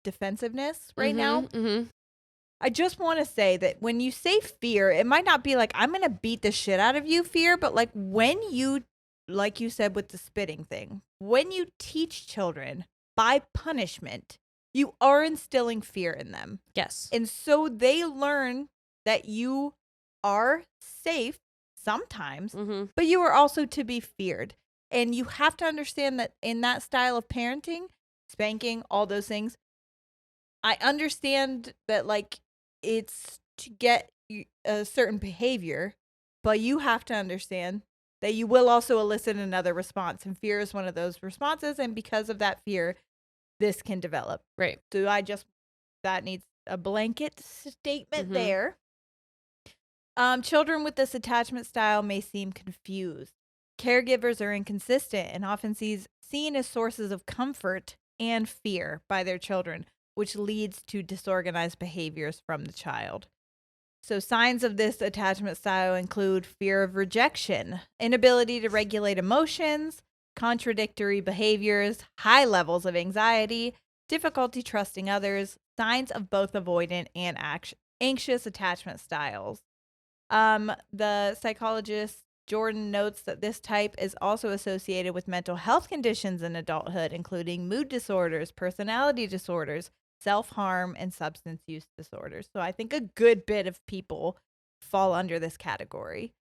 defensiveness right now, I just want to say that when you say fear, it might not be like, I'm going to beat the shit out of you fear, but like when you, like you said with the spitting thing, when you teach children by punishment, you are instilling fear in them. Yes. And so they learn that you are safe sometimes, but you are also to be feared. And you have to understand that in that style of parenting, spanking, all those things, I understand that like it's to get a certain behavior, but you have to understand that you will also elicit another response. And fear is one of those responses. And because of that fear, this can develop. Right. So that needs a blanket statement there. Children with this attachment style may seem confused. Caregivers are inconsistent and often seen as sources of comfort and fear by their children, which leads to disorganized behaviors from the child. So signs of this attachment style include fear of rejection, inability to regulate emotions, contradictory behaviors, high levels of anxiety, difficulty trusting others, signs of both avoidant and anxious attachment styles. The psychologist Jordan notes that this type is also associated with mental health conditions in adulthood, including mood disorders, personality disorders, self-harm, and substance use disorders. So I think a good bit of people fall under this category.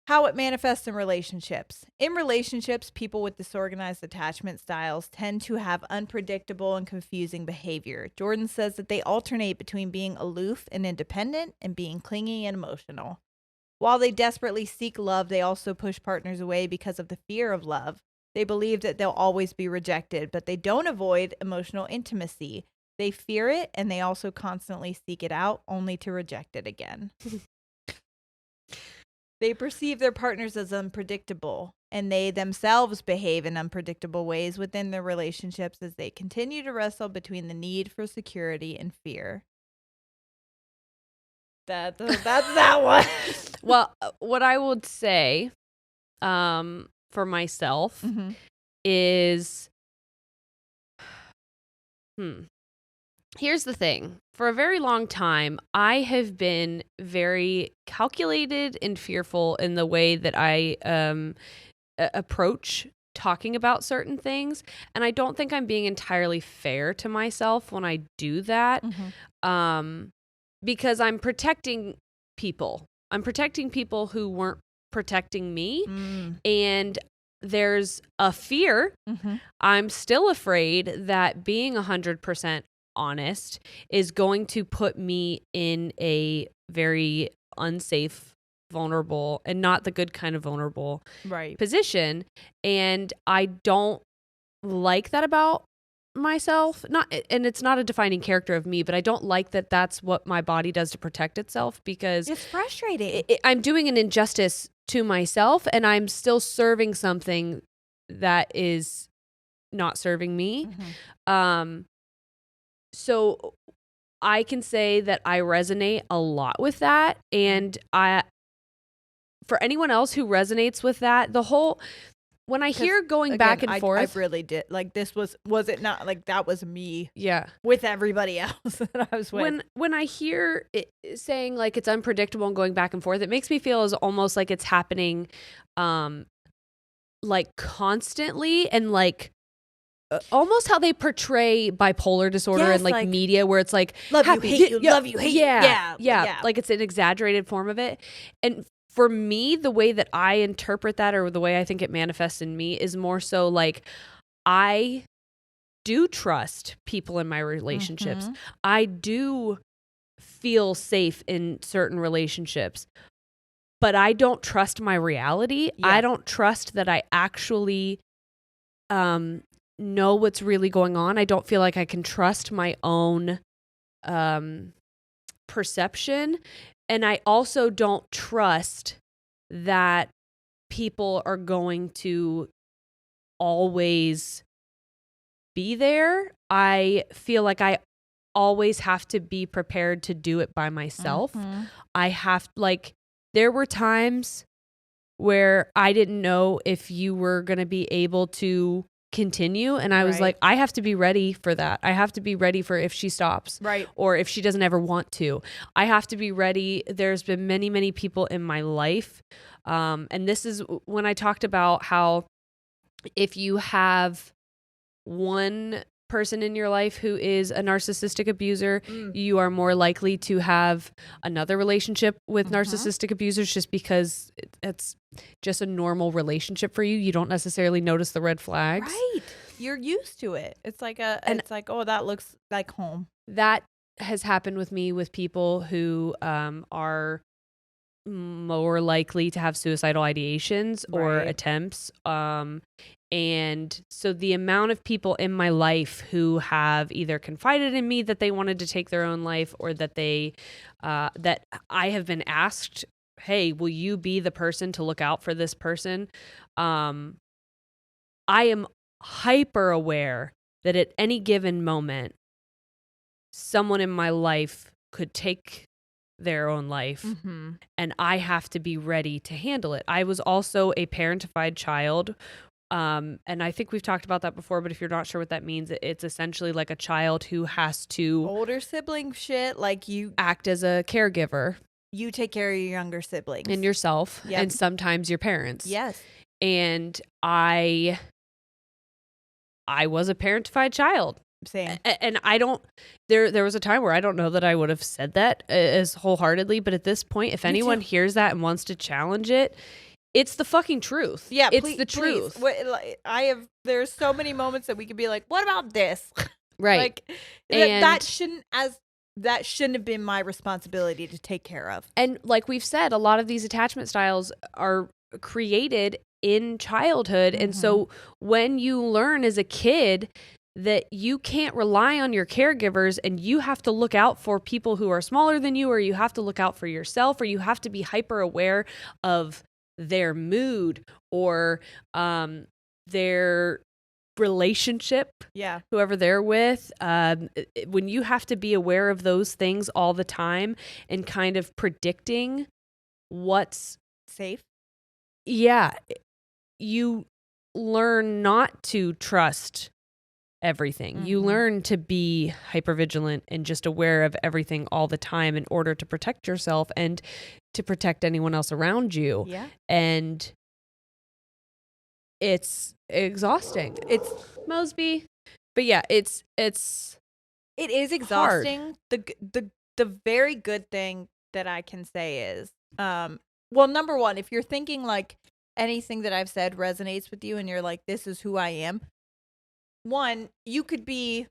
How it manifests in relationships. In relationships, people with disorganized attachment styles tend to have unpredictable and confusing behavior. Jordan says that they alternate between being aloof and independent and being clingy and emotional. While they desperately seek love, they also push partners away because of the fear of love. They believe that they'll always be rejected, but they don't avoid emotional intimacy. They fear it, and they also constantly seek it out, only to reject it again. They perceive their partners as unpredictable, and they themselves behave in unpredictable ways within their relationships as they continue to wrestle between the need for security and fear. That's that one. Well, what I would say for myself is Here's the thing. For a very long time, I have been very calculated and fearful in the way that I approach talking about certain things. And I don't think I'm being entirely fair to myself when I do that, because I'm protecting people. I'm protecting people who weren't protecting me. And there's a fear. I'm still afraid that being 100% honest is going to put me in a very unsafe, vulnerable, and not the good kind of vulnerable position. And I don't like that about myself. And it's not a defining character of me, but I don't like that that's what my body does to protect itself, because it's frustrating. I'm doing an injustice to myself, and I'm still serving something that is not serving me. So I can say that I resonate a lot with that. And for anyone else who resonates with that, when I hear going back and forth, I really did. Like, this was it not like that was me? Yeah. With everybody else that I was with. When I hear it saying like it's unpredictable and going back and forth, it makes me feel as almost like it's happening, like constantly, and like almost how they portray bipolar disorder in like media, where it's like love you, hate you, love you, hate you. Yeah. Like it's an exaggerated form of it. And for me, the way that I interpret that, or the way I think it manifests in me, is more so like I do trust people in my relationships. I do feel safe in certain relationships, but I don't trust my reality. I don't trust that I actually know what's really going on. I don't feel like I can trust my own perception. And I also don't trust that people are going to always be there. I feel like I always have to be prepared to do it by myself. There were times where I didn't know if you were going to be able to continue, and I was like, I have to be ready for that. I have to be ready for if she stops, or if she doesn't ever want to. I have to be ready. There's been many people in my life, and this is when I talked about how if you have one person in your life who is a narcissistic abuser, you are more likely to have another relationship with narcissistic abusers, just because it's just a normal relationship for you. You don't necessarily notice the red flags. Right. You're used to it. It's like oh, that looks like home. That has happened with me with people who are more likely to have suicidal ideations or attempts. And so the amount of people in my life who have either confided in me that they wanted to take their own life, or that that I have been asked, hey, will you be the person to look out for this person? I am hyper aware that at any given moment, someone in my life could take their own life, and I have to be ready to handle it. I was also a parentified child. And I think we've talked about that before, but if you're not sure what that means, it's essentially like a child who has to older sibling shit, like you act as a caregiver. You take care of your younger siblings and yourself, and sometimes your parents. Yes. And I was a parentified child. Same. And I don't, there was a time where I don't know that I would have said that as wholeheartedly, but at this point, if anyone hears that and wants to challenge it, it's the fucking truth. Yeah, it's the truth. There's so many moments that we could be like, what about this? Right. Like, that shouldn't have been my responsibility to take care of. And like we've said, a lot of these attachment styles are created in childhood. And so when you learn as a kid that you can't rely on your caregivers, and you have to look out for people who are smaller than you, or you have to look out for yourself, or you have to be hyper aware of their mood or their relationship, whoever they're with, when you have to be aware of those things all the time and kind of predicting what's safe, you learn not to trust everything. You learn to be hypervigilant and just aware of everything all the time in order to protect yourself and to protect anyone else around you. Yeah. And it's exhausting. It's Mosby. But yeah, it is exhausting. The very good thing that I can say is, well, number one, if you're thinking like anything that I've said resonates with you and you're like, this is who I am. One, you could be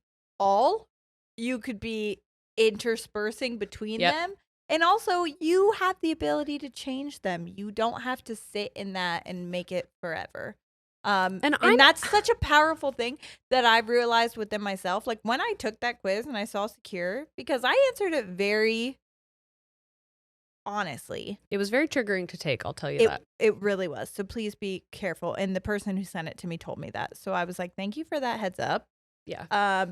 you could be interspersing between them. And also you have the ability to change them. You don't have to sit in that and make it forever. And that's such a powerful thing that I've realized within myself. Like when I took that quiz and I saw secure, because I answered it very honestly. It was very triggering to take, I'll tell you that. It really was. So please be careful. And the person who sent it to me told me that. So I was like, thank you for that heads up. Yeah.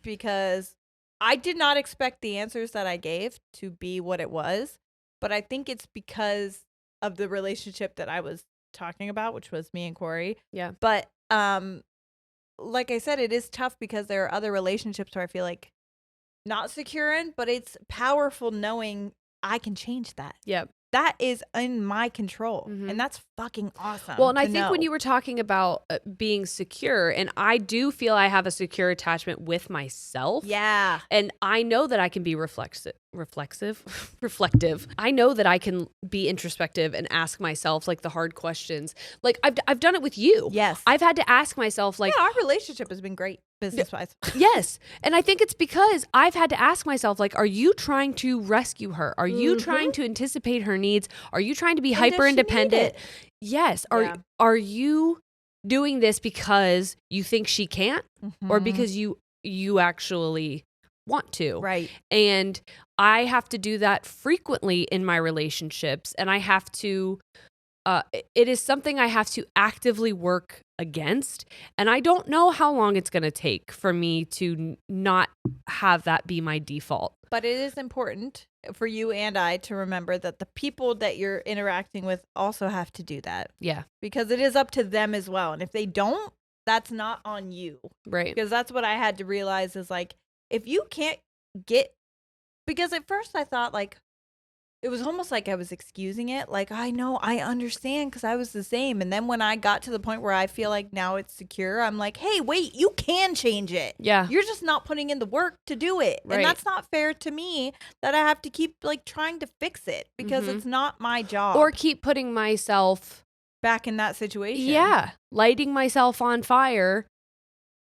Because I did not expect the answers that I gave to be what it was. But I think it's because of the relationship that I was talking about, which was me and Corey. Yeah. But like I said, it is tough because there are other relationships where I feel like not secure in, but it's powerful knowing I can change that. Yep. That is in my control. And that's fucking awesome. Well, and I think when you were talking about being secure, and I do feel I have a secure attachment with myself. Yeah. And I know that I can be reflective. I know that I can be introspective and ask myself like the hard questions. Like I've done it with you. Yes. I've had to ask myself like, yeah, our relationship has been great business-wise. Yes. And I think it's because I've had to ask myself like, are you trying to rescue her? Are you trying to anticipate her needs? Are you trying to be hyper independent? Yes. Are you doing this because you think she can't or because you actually want to? Right. And I have to do that frequently in my relationships, and I have to it is something I have to actively work against, and I don't know how long it's going to take for me to not have that be my default. But it is important for you and I to remember that the people that you're interacting with also have to do that. Yeah. Because it is up to them as well. And if they don't, that's not on you. Right. Because that's what I had to realize is like, if you can't get, because at first I thought like, it was almost like I was excusing it. Like, I know, I understand because I was the same. And then when I got to the point where I feel like now it's secure, I'm like, hey, wait, you can change it. Yeah. You're just not putting in the work to do it. Right. And that's not fair to me that I have to keep like trying to fix it because it's not my job. Or keep putting myself back in that situation. Yeah. Lighting myself on fire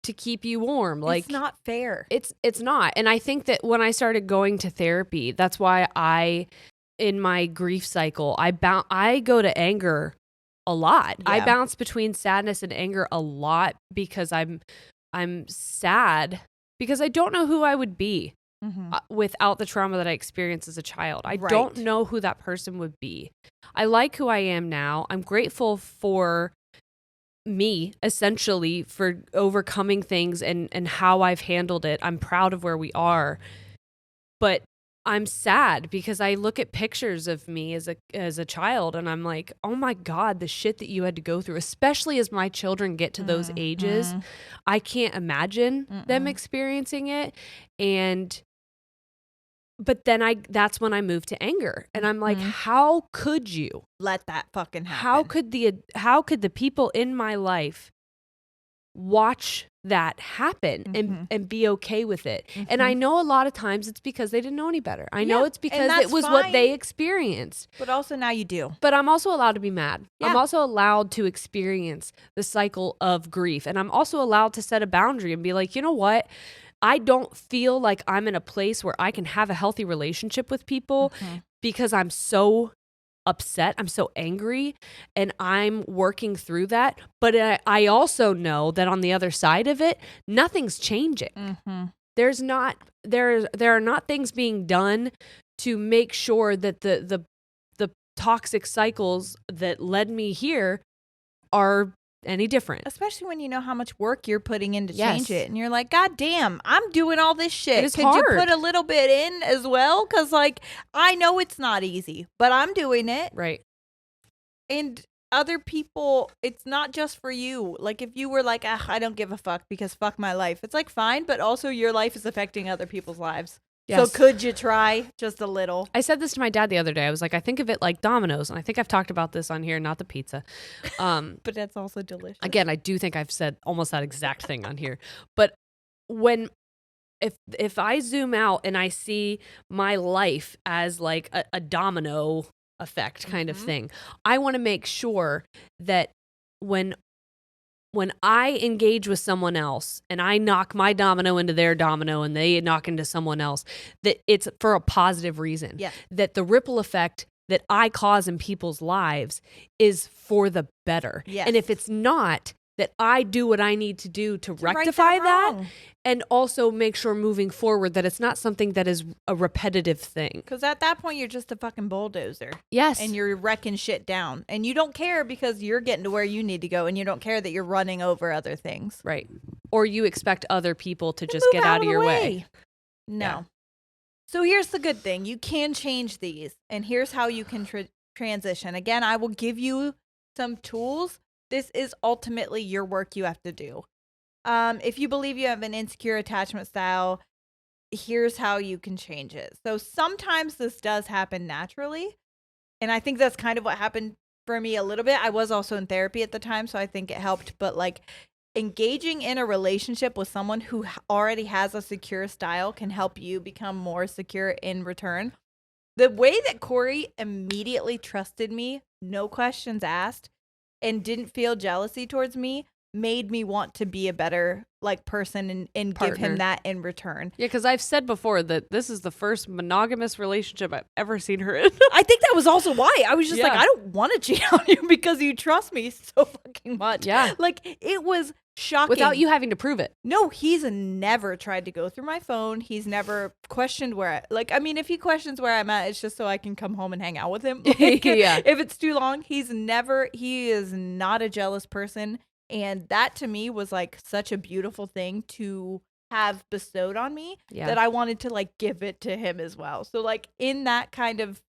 to keep you warm. Like, it's not fair. It's not. And I think that when I started going to therapy, that's why in my grief cycle, I go to anger a lot. Yeah. I bounce between sadness and anger a lot because I'm sad because I don't know who I would be without the trauma that I experienced as a child. I don't know who that person would be. I like who I am now. I'm grateful for me, essentially, for overcoming things and how I've handled it. I'm proud of where we are. But I'm sad because I look at pictures of me as a child and I'm like, oh my God, the shit that you had to go through, especially as my children get to those ages. I can't imagine them experiencing it. But then that's when I moved to anger. And I'm like, how could you let that fucking happen? How could the people in my life watch that happen and be okay with it? And I know a lot of times it's because they didn't know any better. I know it's because it was what they experienced. But also now you do. But I'm also allowed to be mad. Yeah. I'm also allowed to experience the cycle of grief. And I'm also allowed to set a boundary and be like, you know what? I don't feel like I'm in a place where I can have a healthy relationship with people because I'm so upset. I'm so angry and I'm working through that. But I also know that on the other side of it, nothing's changing. There are not things being done to make sure that the toxic cycles that led me here are any different. Especially when you know how much work you're putting in to change it. And you're like, God damn, I'm doing all this shit. Could you put a little bit in as well? Because like, I know it's not easy, but I'm doing it. Right. And other people, it's not just for you. Like, if you were like, I don't give a fuck because fuck my life, it's like fine, but also your life is affecting other people's lives. Yes. So could you try just a little? I said this to my dad the other day. I was like, I think of it like Domino's, and I think I've talked about this on here, not the pizza. But that's also delicious. Again, I do think I've said almost that exact thing on here. But if I zoom out and I see my life as like a domino effect kind of thing, I want to make sure that when I engage with someone else and I knock my domino into their domino and they knock into someone else, that it's for a positive reason. Yeah. That the ripple effect that I cause in people's lives is for the better. Yes. And if it's not, that I do what I need to do to rectify that and also make sure moving forward that it's not something that is a repetitive thing. Because at that point, you're just a fucking bulldozer. Yes. And you're wrecking shit down. And you don't care because you're getting to where you need to go. And you don't care that you're running over other things. Right. Or you expect other people to just get out of your way. No. Yeah. So here's the good thing. You can change these. And here's how you can transition. Again, I will give you some tools. This is ultimately your work you have to do. If you believe you have an insecure attachment style, here's how you can change it. So sometimes this does happen naturally. And I think that's kind of what happened for me a little bit. I was also in therapy at the time, so I think it helped. But like engaging in a relationship with someone who already has a secure style can help you become more secure in return. The way that Corey immediately trusted me, no questions asked, and didn't feel jealousy towards me made me want to be a better like person and give him that in return. Yeah, because I've said before that this is the first monogamous relationship I've ever seen her in. I think that was also why. I was just like, I don't want to cheat on you because you trust me so fucking much. Yeah. Like, it was shocking. Without you having to prove it. No, he's never tried to go through my phone. He's never questioned where if he questions where I'm at, it's just so I can come home and hang out with him. Like, yeah. If it's too long, he is not a jealous person. And that to me was like such a beautiful thing to have bestowed on me that I wanted to like give it to him as well. So like in that kind of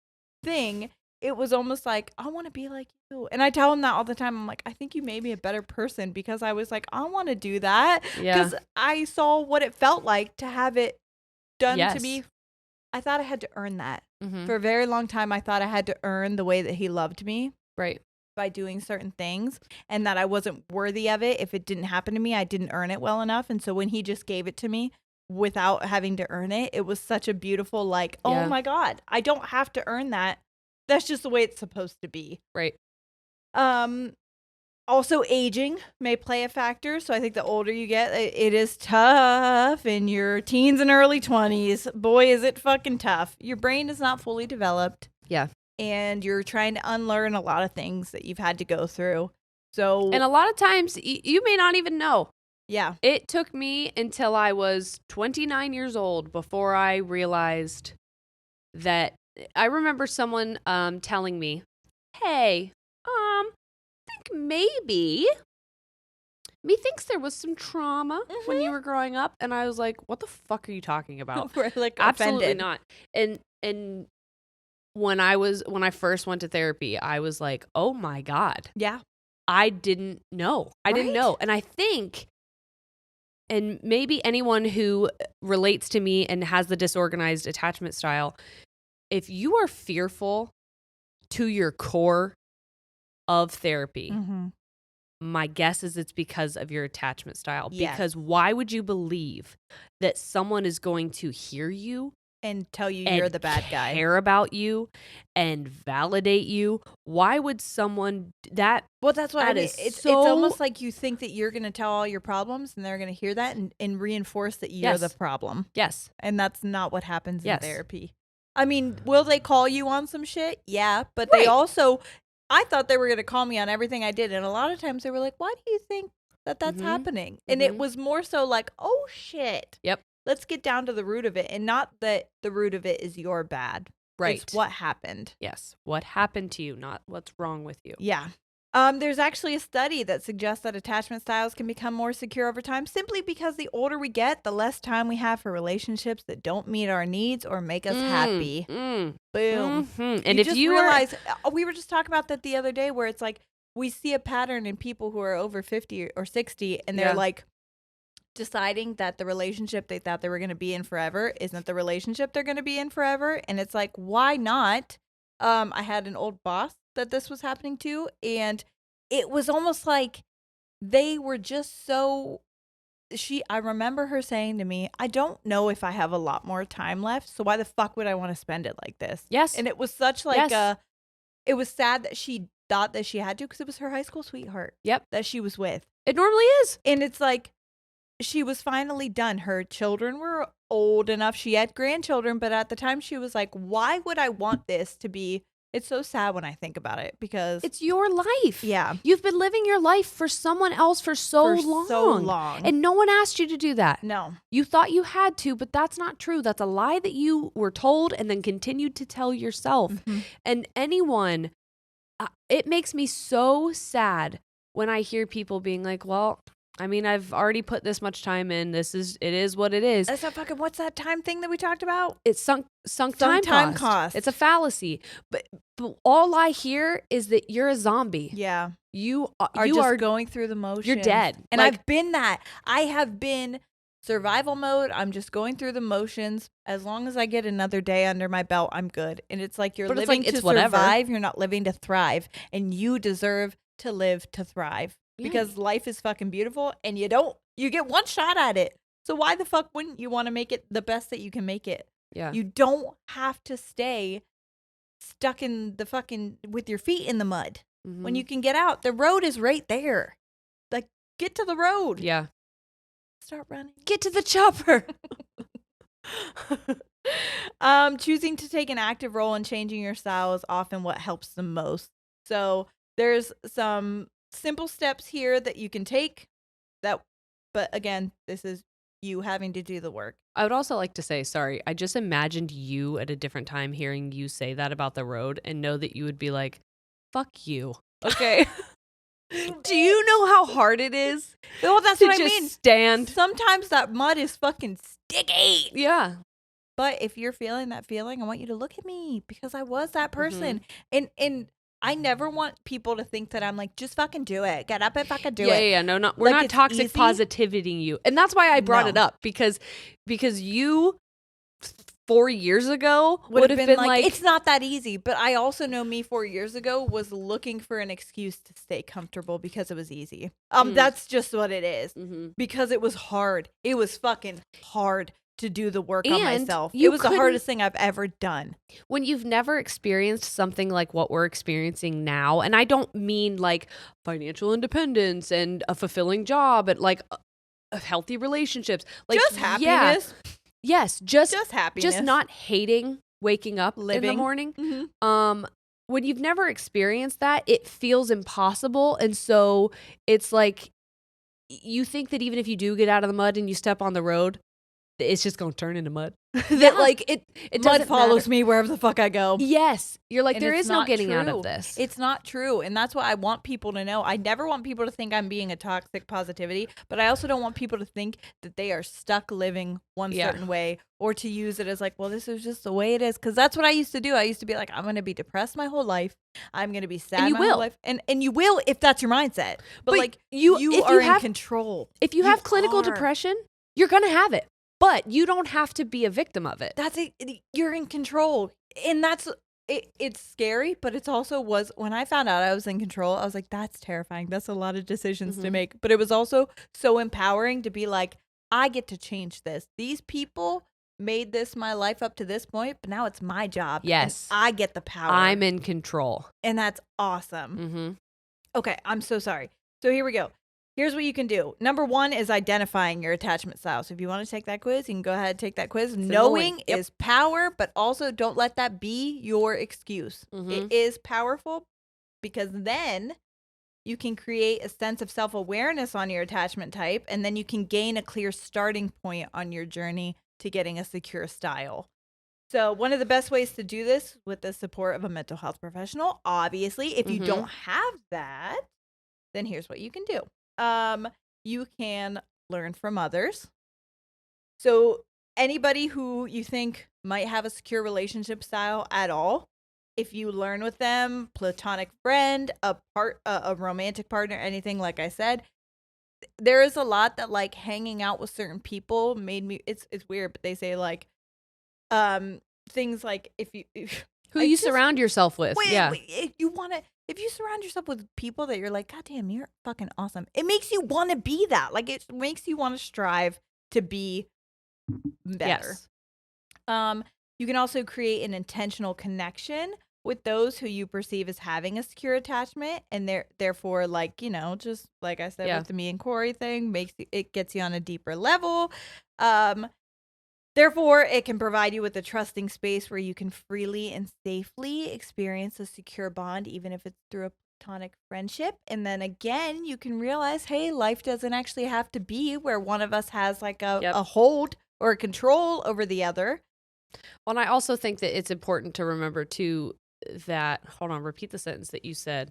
thing, it was almost like, I want to be like you. And I tell him that all the time. I'm like, I think you made me a better person because I was like, I want to do that. Because I saw what it felt like to have it done to me. I thought I had to earn that. Mm-hmm. For a very long time, I thought I had to earn the way that he loved me. Right. By doing certain things, and that I wasn't worthy of it. If it didn't happen to me, I didn't earn it well enough. And so when he just gave it to me without having to earn it, it was such a beautiful, like, oh my God, I don't have to earn that. That's just the way it's supposed to be. Right. Also, aging may play a factor. So I think the older you get, it is tough in your teens and early 20s. Boy, is it fucking tough. Your brain is not fully developed. Yeah. And you're trying to unlearn a lot of things that you've had to go through. And a lot of times you may not even know. Yeah. It took me until I was 29 years old before I realized that. I remember someone telling me, hey, I think maybe methinks there was some trauma when you were growing up. And I was like, what the fuck are you talking about? We're like Absolutely offended. not. And when I first went to therapy, I was like, oh my God. Yeah. I didn't know. I didn't know. And I think, and maybe anyone who relates to me and has the disorganized attachment style, if you are fearful to your core of therapy, my guess is it's because of your attachment style. Yes. Because why would you believe that someone is going to hear you and tell you you're the bad guy, care about you and validate you? Why would someone that? Well, that's what I mean. It's almost like you think that you're going to tell all your problems and they're going to hear that and reinforce that you're the problem. Yes. And that's not what happens in therapy. I mean, will they call you on some shit? Yeah. But they also, I thought they were going to call me on everything I did. And a lot of times they were like, why do you think that's happening? And it was more so like, oh shit. Yep. Let's get down to the root of it, and not that the root of it is your bad. Right. It's what happened. Yes. What happened to you, not what's wrong with you. Yeah. There's actually a study that suggests that attachment styles can become more secure over time simply because the older we get, the less time we have for relationships that don't meet our needs or make us happy. Boom. And if you realize, we were just talking about that the other day where it's like, we see a pattern in people who are over 50 or 60 and they're like deciding that the relationship they thought they were going to be in forever isn't the relationship they're going to be in forever. And it's like, why not? I had an old boss that this was happening to, and it was almost like they were just so I remember her saying to me, I don't know if I have a lot more time left, so why the fuck would I want to spend it like this? Yes. And it was such like it was sad that she thought that she had to, because it was her high school sweetheart. Yep. That she was with. It normally is. And it's like, she was finally done. Her children were old enough. She had grandchildren, but at the time she was like, why would I want this to be? It's so sad when I think about it, because it's your life. Yeah. You've been living your life for someone else for so long. And no one asked you to do that. No. You thought you had to, but that's not true. That's a lie that you were told and then continued to tell yourself. Mm-hmm. And anyone, it makes me so sad when I hear people being like, well, I mean, I've already put this much time in. It is what it is. That's that fucking, what's that time thing that we talked about? It's sunk time cost. It's a fallacy. But all I hear is that you're a zombie. Yeah. You are are going through the motions. You're dead. And I've been that. I have been survival mode. I'm just going through the motions. As long as I get another day under my belt, I'm good. And it's like, you're living to survive. You're not living to thrive. And you deserve to live to thrive. Because life is fucking beautiful, and you get one shot at it. So why the fuck wouldn't you want to make it the best that you can make it? Yeah. You don't have to stay stuck in the fucking, with your feet in the mud. Mm-hmm. When you can get out, the road is right there. Like, get to the road. Yeah. Start running. Get to the chopper. Choosing to take an active role in changing your style is often what helps the most. So there's some simple steps here that you can take, but again, this is you having to do the work. I would also like to say, sorry, I just imagined you at a different time hearing you say that about the road, and know that you would be like, fuck you. Okay. Do you know how hard it is? Well, that's what I mean. Stand. Sometimes that mud is fucking sticky. Yeah. But if you're feeling that feeling, I want you to look at me, because I was that person. Mm-hmm. And I never want people to think that I'm like, just fucking do it. Get up and fucking do it. Yeah. No, we're not toxic positivity you. And that's why I brought it up, because you 4 years ago would have been like, it's not that easy. But I also know me 4 years ago was looking for an excuse to stay comfortable because it was easy. That's just what it is. Mm-hmm. Because it was hard. It was fucking hard to do the work on myself. It was the hardest thing I've ever done. When you've never experienced something like what we're experiencing now, and I don't mean like financial independence and a fulfilling job, but like healthy relationships, like just happiness. Yeah, yes, just happiness. Just not hating waking up in the morning. Mm-hmm. When you've never experienced that, it feels impossible, and so it's like you think that even if you do get out of the mud and you step on the road, it's just gonna turn into mud. That like it mud follows me wherever the fuck I go. Yes, you're like, there is no getting out of this. It's not true, and that's what I want people to know. I never want people to think I'm being a toxic positivity, but I also don't want people to think that they are stuck living one certain way, or to use it as like, well, this is just the way it is. Because that's what I used to do. I used to be like, I'm gonna be depressed my whole life. I'm gonna be sad my whole life, and you will if that's your mindset. But like you are in control. If you have clinical depression, you're gonna have it. But you don't have to be a victim of it. That's it. You're in control. And that's it. It's scary, but it's also when I found out I was in control, I was like, that's terrifying. That's a lot of decisions to make. But it was also so empowering to be like, I get to change this. These people made this my life up to this point, but now it's my job. Yes. I get the power. I'm in control. And that's awesome. Mm-hmm. Okay. I'm so sorry. So here we go. Here's what you can do. Number 1 is identifying your attachment style. So if you want to take that quiz, you can go ahead and take that quiz. Knowing is power, but also don't let that be your excuse. Mm-hmm. It is powerful, because then you can create a sense of self-awareness on your attachment type, and then you can gain a clear starting point on your journey to getting a secure style. So one of the best ways to do this with the support of a mental health professional, obviously, if you don't have that, then here's what you can do. You can learn from others. So anybody who you think might have a secure relationship style at all, if you learn with them, platonic friend, a romantic partner, anything, like I said, there is a lot that like hanging out with certain people made me, it's weird, but they say like things like if who you surround yourself with. if you surround yourself with people that you're like, God damn, you're fucking awesome, it makes you want to be that. Like, it makes you want to strive to be better. Yes. You can also create an intentional connection with those who you perceive as having a secure attachment, and therefore, like, just like I said with the me and Corey thing, it gets you on a deeper level. Therefore, it can provide you with a trusting space where you can freely and safely experience a secure bond, even if it's through a platonic friendship. And then again, you can realize, hey, life doesn't actually have to be where one of us has like a hold or a control over the other. Well, and I also think that it's important to remember too that, hold on, repeat the sentence that you said.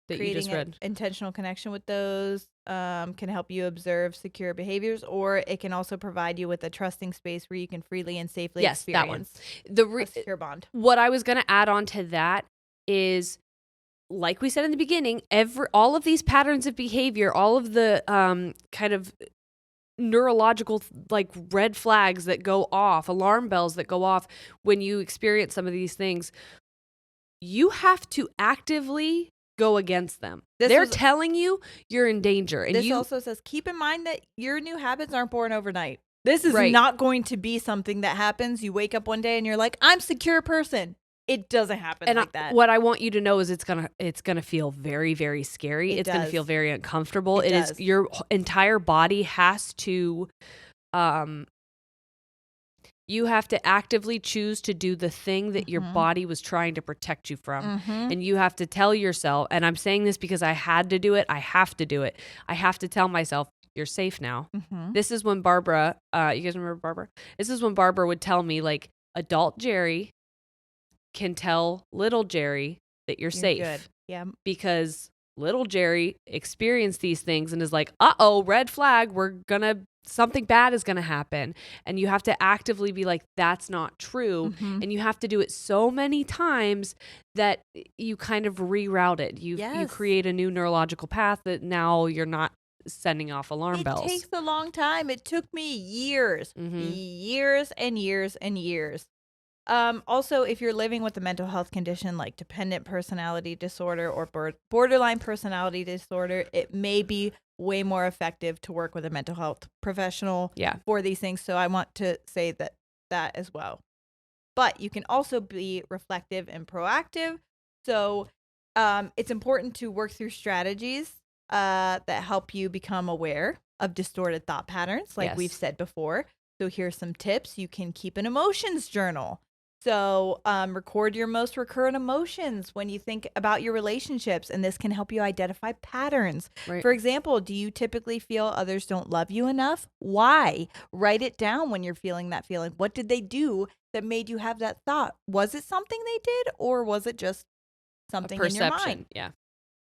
That creating you just read. An intentional connection with those can help you observe secure behaviors, or it can also provide you with a trusting space where you can freely and safely experience a secure bond. What I was going to add on to that is, like we said in the beginning, all of these patterns of behavior, all of the kind of neurological like red flags that go off, alarm bells that go off when you experience some of these things, you have to actively go against them. They're telling you you're in danger. And this also says, keep in mind that your new habits aren't born overnight. This is not going to be something that happens. You wake up one day and you're like, I'm a secure person. It doesn't happen like that. What I want you to know is it's gonna feel very, very scary. It's gonna feel very uncomfortable. It is. Your entire body has to you have to actively choose to do the thing that your body was trying to protect you from. And you have to tell yourself, and I'm saying this because I had to do it, I have to do it. I have to tell myself, you're safe now. This is when Barbara, you guys remember Barbara? This is when Barbara would tell me, like, adult Jerry can tell little Jerry that you're safe. Good. Yeah. Because little Jerry experienced these things and is like, uh-oh, red flag, something bad is gonna happen. And you have to actively be like, that's not true. And you have to do it so many times that you kind of reroute it. You create a new neurological path that now you're not sending off alarm bells. It takes a long time. It took me years, years and years and years. Also, if you're living with a mental health condition like dependent personality disorder or borderline personality disorder, it may be way more effective to work with a mental health professional for these things. So I want to say that as well. But you can also be reflective and proactive. So it's important to work through strategies that help you become aware of distorted thought patterns, like we've said before. So here's some tips. You can keep an emotions journal. So record your most recurrent emotions when you think about your relationships, and this can help you identify patterns. Right. For example, do you typically feel others don't love you enough? Why? Write it down when you're feeling that feeling. What did they do that made you have that thought? Was it something they did, or was it just something in your mind? Yeah.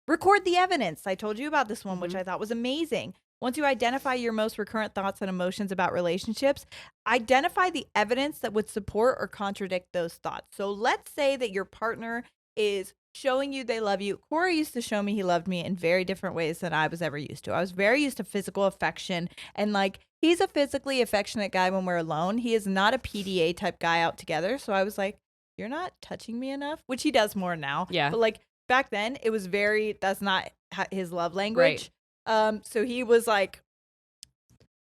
Record the evidence. I told you about this one, which I thought was amazing. Once you identify your most recurrent thoughts and emotions about relationships, identify the evidence that would support or contradict those thoughts. So let's say that your partner is showing you they love you. Corey used to show me he loved me in very different ways than I was ever used to. I was very used to physical affection, and like, he's a physically affectionate guy when we're alone. He is not a PDA type guy out together. So I was like, you're not touching me enough, which he does more now. Yeah. But like back then, it was that's not his love language. Right. So he was like,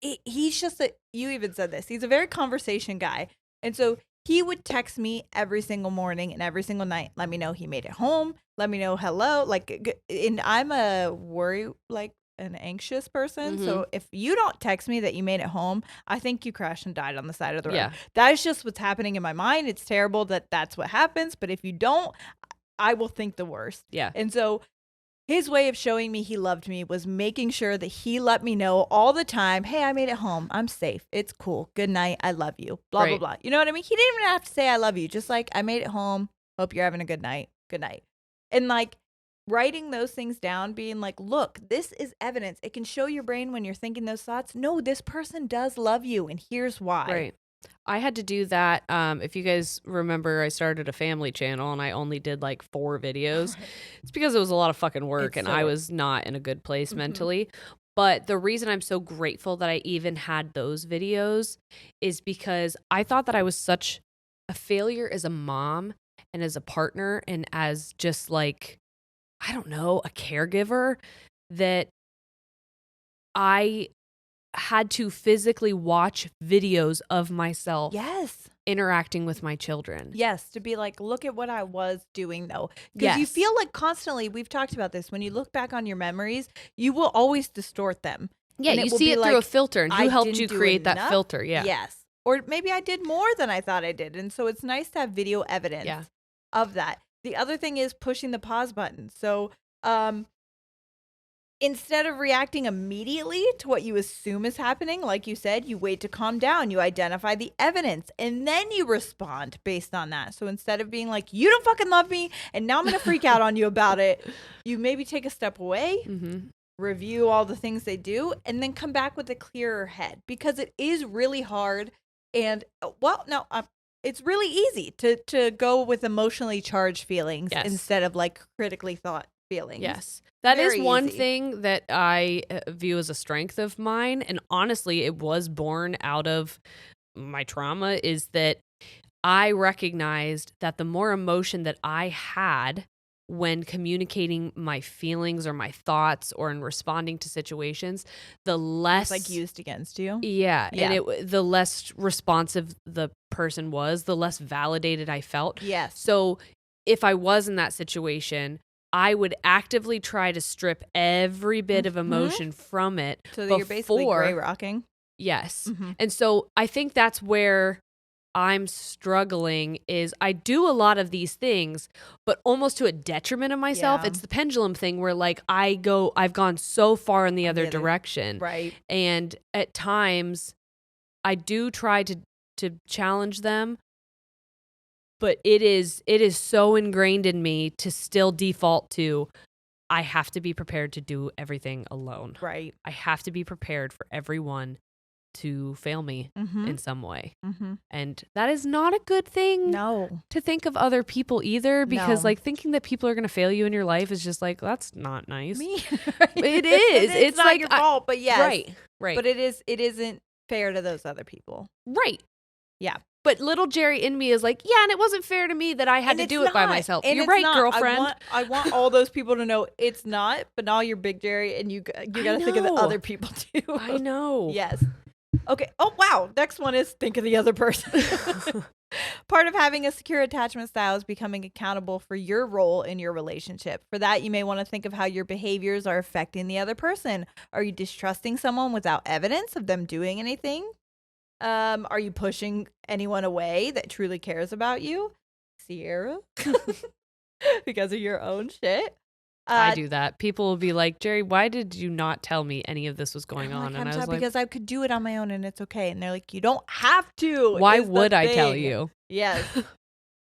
he's just you even said this, he's a very conversation guy. And so he would text me every single morning and every single night, let me know he made it home, let me know hello. Like, and I'm an anxious person. So if you don't text me that you made it home, I think you crashed and died on the side of the road. Yeah. That is just what's happening in my mind. It's terrible that that's what happens. But if you don't, I will think the worst. Yeah. And so his way of showing me he loved me was making sure that he let me know all the time, hey, I made it home. I'm safe. It's cool. Good night. I love you. Blah, blah, blah. You know what I mean? He didn't even have to say I love you. Just like, I made it home. Hope you're having a good night. Good night. And like writing those things down, being like, look, this is evidence. It can show your brain when you're thinking those thoughts. No, this person does love you. And here's why. Right. I had to do that. If you guys remember, I started a family channel and I only did like 4 videos. Right. It's because it was a lot of fucking work and I was not in a good place mentally. But the reason I'm so grateful that I even had those videos is because I thought that I was such a failure as a mom and as a partner and as just like, I don't know, a caregiver, that I had to physically watch videos of myself interacting with my children. Yes, to be like, look at what I was doing though. Because you feel like constantly, we've talked about this, when you look back on your memories, you will always distort them. Yeah, you see it through a filter, and who helped you create that filter? Yeah. Yes. Or maybe I did more than I thought I did. And so it's nice to have video evidence of that. The other thing is pushing the pause button. So, instead of reacting immediately to what you assume is happening, like you said, you wait to calm down, you identify the evidence, and then you respond based on that. So instead of being like, you don't fucking love me, and now I'm going to freak out on you about it, you maybe take a step away, review all the things they do, and then come back with a clearer head. Because it is really hard, and, it's really easy to go with emotionally charged feelings instead of like critically thought feelings. Yes. That is one thing that I view as a strength of mine. And honestly, it was born out of my trauma, is that I recognized that the more emotion that I had when communicating my feelings or my thoughts or in responding to situations, the less like used against you. Yeah. And the less responsive the person was, the less validated I felt. Yes. So if I was in that situation, I would actively try to strip every bit of emotion from it. So that you're basically gray rocking. Yes. And so I think that's where I'm struggling, is I do a lot of these things, but almost to a detriment of myself. It's the pendulum thing where like I've gone so far in the other direction. Right. And at times I do try to challenge them, but it is so ingrained in me to still default to, I have to be prepared to do everything alone. Right. I have to be prepared for everyone to fail me in some way. And that is not a good thing to think of other people either, because like thinking that people are going to fail you in your life is just like, that's not nice. It is. It's not like your fault, but yes. Right. But it isn't fair to those other people. Right. Yeah. But little Jerry in me is like, yeah, and it wasn't fair to me that I had to do it by myself. And you're right, girlfriend. I want all those people to know it's not, but now you're big Jerry, and you got to think of the other people too. I know. Yes. Okay. Oh, wow. Next one is think of the other person. Part of having a secure attachment style is becoming accountable for your role in your relationship. For that, you may want to think of how your behaviors are affecting the other person. Are you distrusting someone without evidence of them doing anything? Are you pushing anyone away that truly cares about you? Sierra? Because of your own shit? I do that. People will be like, Jerry, why did you not tell me any of this was going on? And I was like, because I could do it on my own and it's okay. And they're like, you don't have to. Why would I tell you? Yes.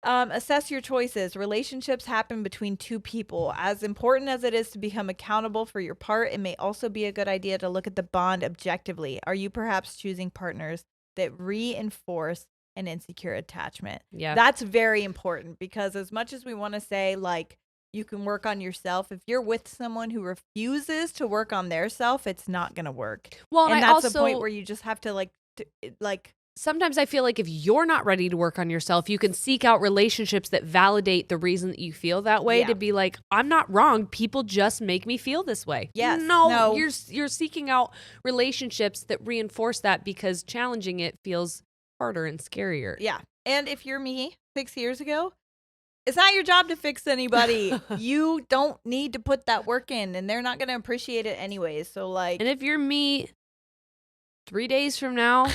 Assess your choices. Relationships happen between two people. As important as it is to become accountable for your part, it may also be a good idea to look at the bond objectively. Are you perhaps choosing partners that reinforce an insecure attachment? Yeah. That's very important, because as much as we want to say, like, you can work on yourself, if you're with someone who refuses to work on their self, it's not going to work. Well, and that's the point where you just have to like sometimes I feel like if you're not ready to work on yourself, you can seek out relationships that validate the reason that you feel that way, to be like, I'm not wrong. People just make me feel this way. Yes. No. You're seeking out relationships that reinforce that, because challenging it feels harder and scarier. Yeah. And if you're me 6 years ago, it's not your job to fix anybody. You don't need to put that work in, and they're not going to appreciate it anyways. So like, and if you're me 3 days from now,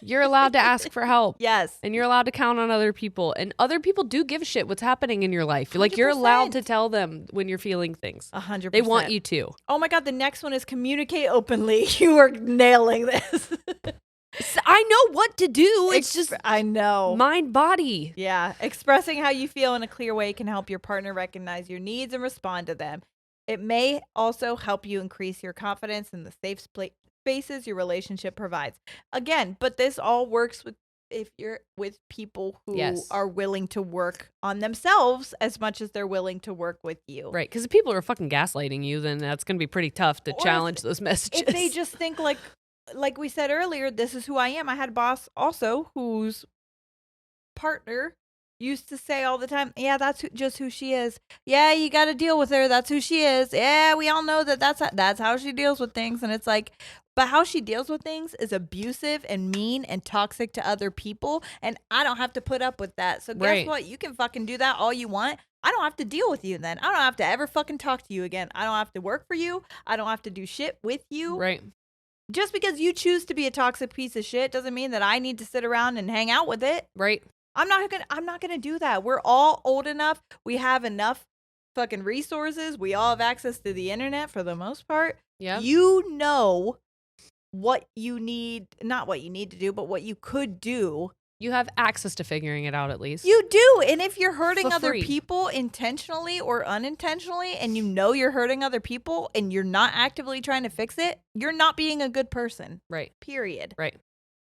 you're allowed to ask for help. Yes. And you're allowed to count on other people. And other people do give a shit what's happening in your life. Like, you're allowed to tell them when you're feeling things. 100%. They want you to. Oh my God. The next one is communicate openly. You are nailing this. I know what to do. It's just, I know. Mind, body. Yeah. Expressing how you feel in a clear way can help your partner recognize your needs and respond to them. It may also help you increase your confidence in the safe spaces your relationship provides. Again, but this all works if you're with people who are willing to work on themselves as much as they're willing to work with you. Right, because if people are fucking gaslighting you, then that's going to be pretty tough to challenge those messages. If they just think like we said earlier, this is who I am. I had a boss also whose partner used to say all the time, yeah, that's just who she is. Yeah, you got to deal with her. That's who she is. Yeah, we all know that's how she deals with things. And it's like, but how she deals with things is abusive and mean and toxic to other people. And I don't have to put up with that. So guess what? You can fucking do that all you want. I don't have to deal with you then. I don't have to ever fucking talk to you again. I don't have to work for you. I don't have to do shit with you. Right. Just because you choose to be a toxic piece of shit doesn't mean that I need to sit around and hang out with it. Right. I'm not gonna do that. We're all old enough. We have enough fucking resources. We all have access to the internet for the most part. Yeah. You know what you need, not what you need to do, but what you could do. You have access to figuring it out at least. You do. And if you're hurting For other free. people intentionally or unintentionally, and you know you're hurting other people and you're not actively trying to fix it, you're not being a good person. Right. Period. Right.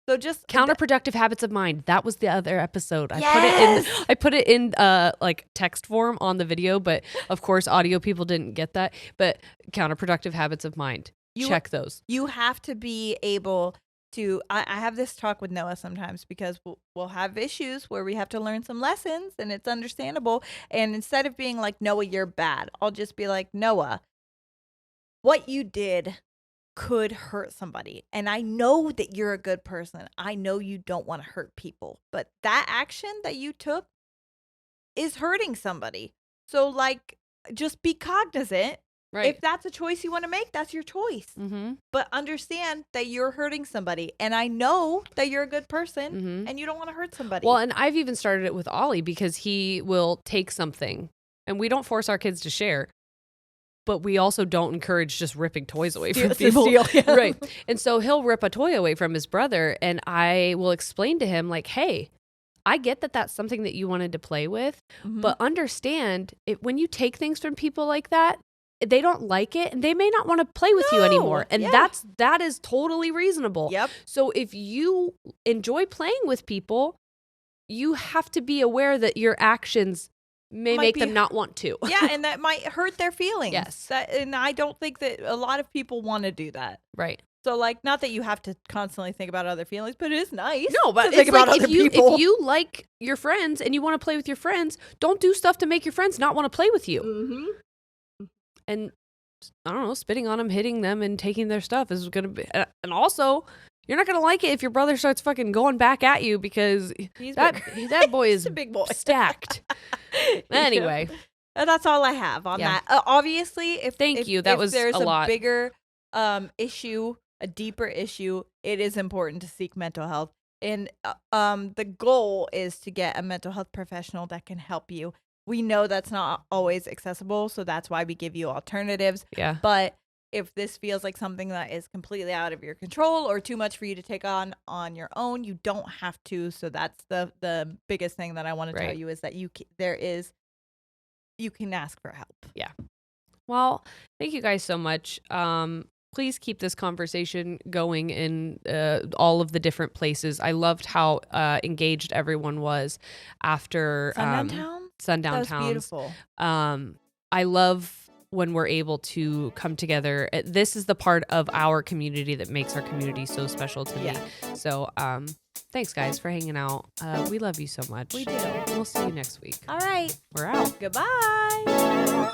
So just counterproductive habits of mind. That was the other episode. I put it in like text form on the video, but of course audio people didn't get that. But counterproductive habits of mind. Check those. You have to be able to. I have this talk with Noah sometimes because we'll have issues where we have to learn some lessons, and it's understandable. And instead of being like, Noah, you're bad, I'll just be like, Noah, what you did could hurt somebody. And I know that you're a good person. I know you don't want to hurt people. But that action that you took is hurting somebody. So, like, just be cognizant. Right. If that's a choice you want to make, that's your choice. Mm-hmm. But understand that you're hurting somebody. And I know that you're a good person and you don't want to hurt somebody. Well, and I've even started it with Ollie because he will take something. And we don't force our kids to share. But we also don't encourage just ripping toys away from people. Right. And so he'll rip a toy away from his brother. And I will explain to him, like, hey, I get that that's something that you wanted to play with. But understand, when you take things from people like that, they don't like it and they may not want to play with you anymore. And that is totally reasonable. Yep. So if you enjoy playing with people, you have to be aware that your actions may make them not want to. Yeah, and that might hurt their feelings. Yes. And I don't think that a lot of people want to do that. Right. So, like, not that you have to constantly think about other feelings, but it is nice. No, but think about other people. If you like your friends and you want to play with your friends, don't do stuff to make your friends not want to play with you. Mm-hmm. And, I don't know, spitting on them, hitting them, and taking their stuff is going to be... And also... You're not going to like it if your brother starts fucking going back at you because that boy is a big boy. Stacked. Anyway. And that's all I have on that. Obviously, if there's a bigger issue, a deeper issue, it is important to seek mental health. And the goal is to get a mental health professional that can help you. We know that's not always accessible, so that's why we give you alternatives. Yeah. But if this feels like something that is completely out of your control or too much for you to take on your own, you don't have to. So that's the biggest thing that I want to tell you is that you can ask for help. Yeah. Well, thank you guys so much. Please keep this conversation going in all of the different places. I loved how engaged everyone was after Sundown Towns. That was beautiful. I love when we're able to come together. This is the part of our community that makes our community so special to me. So thanks guys for hanging out. We love you so much. We do. We'll see you next week. All right. We're out. Goodbye.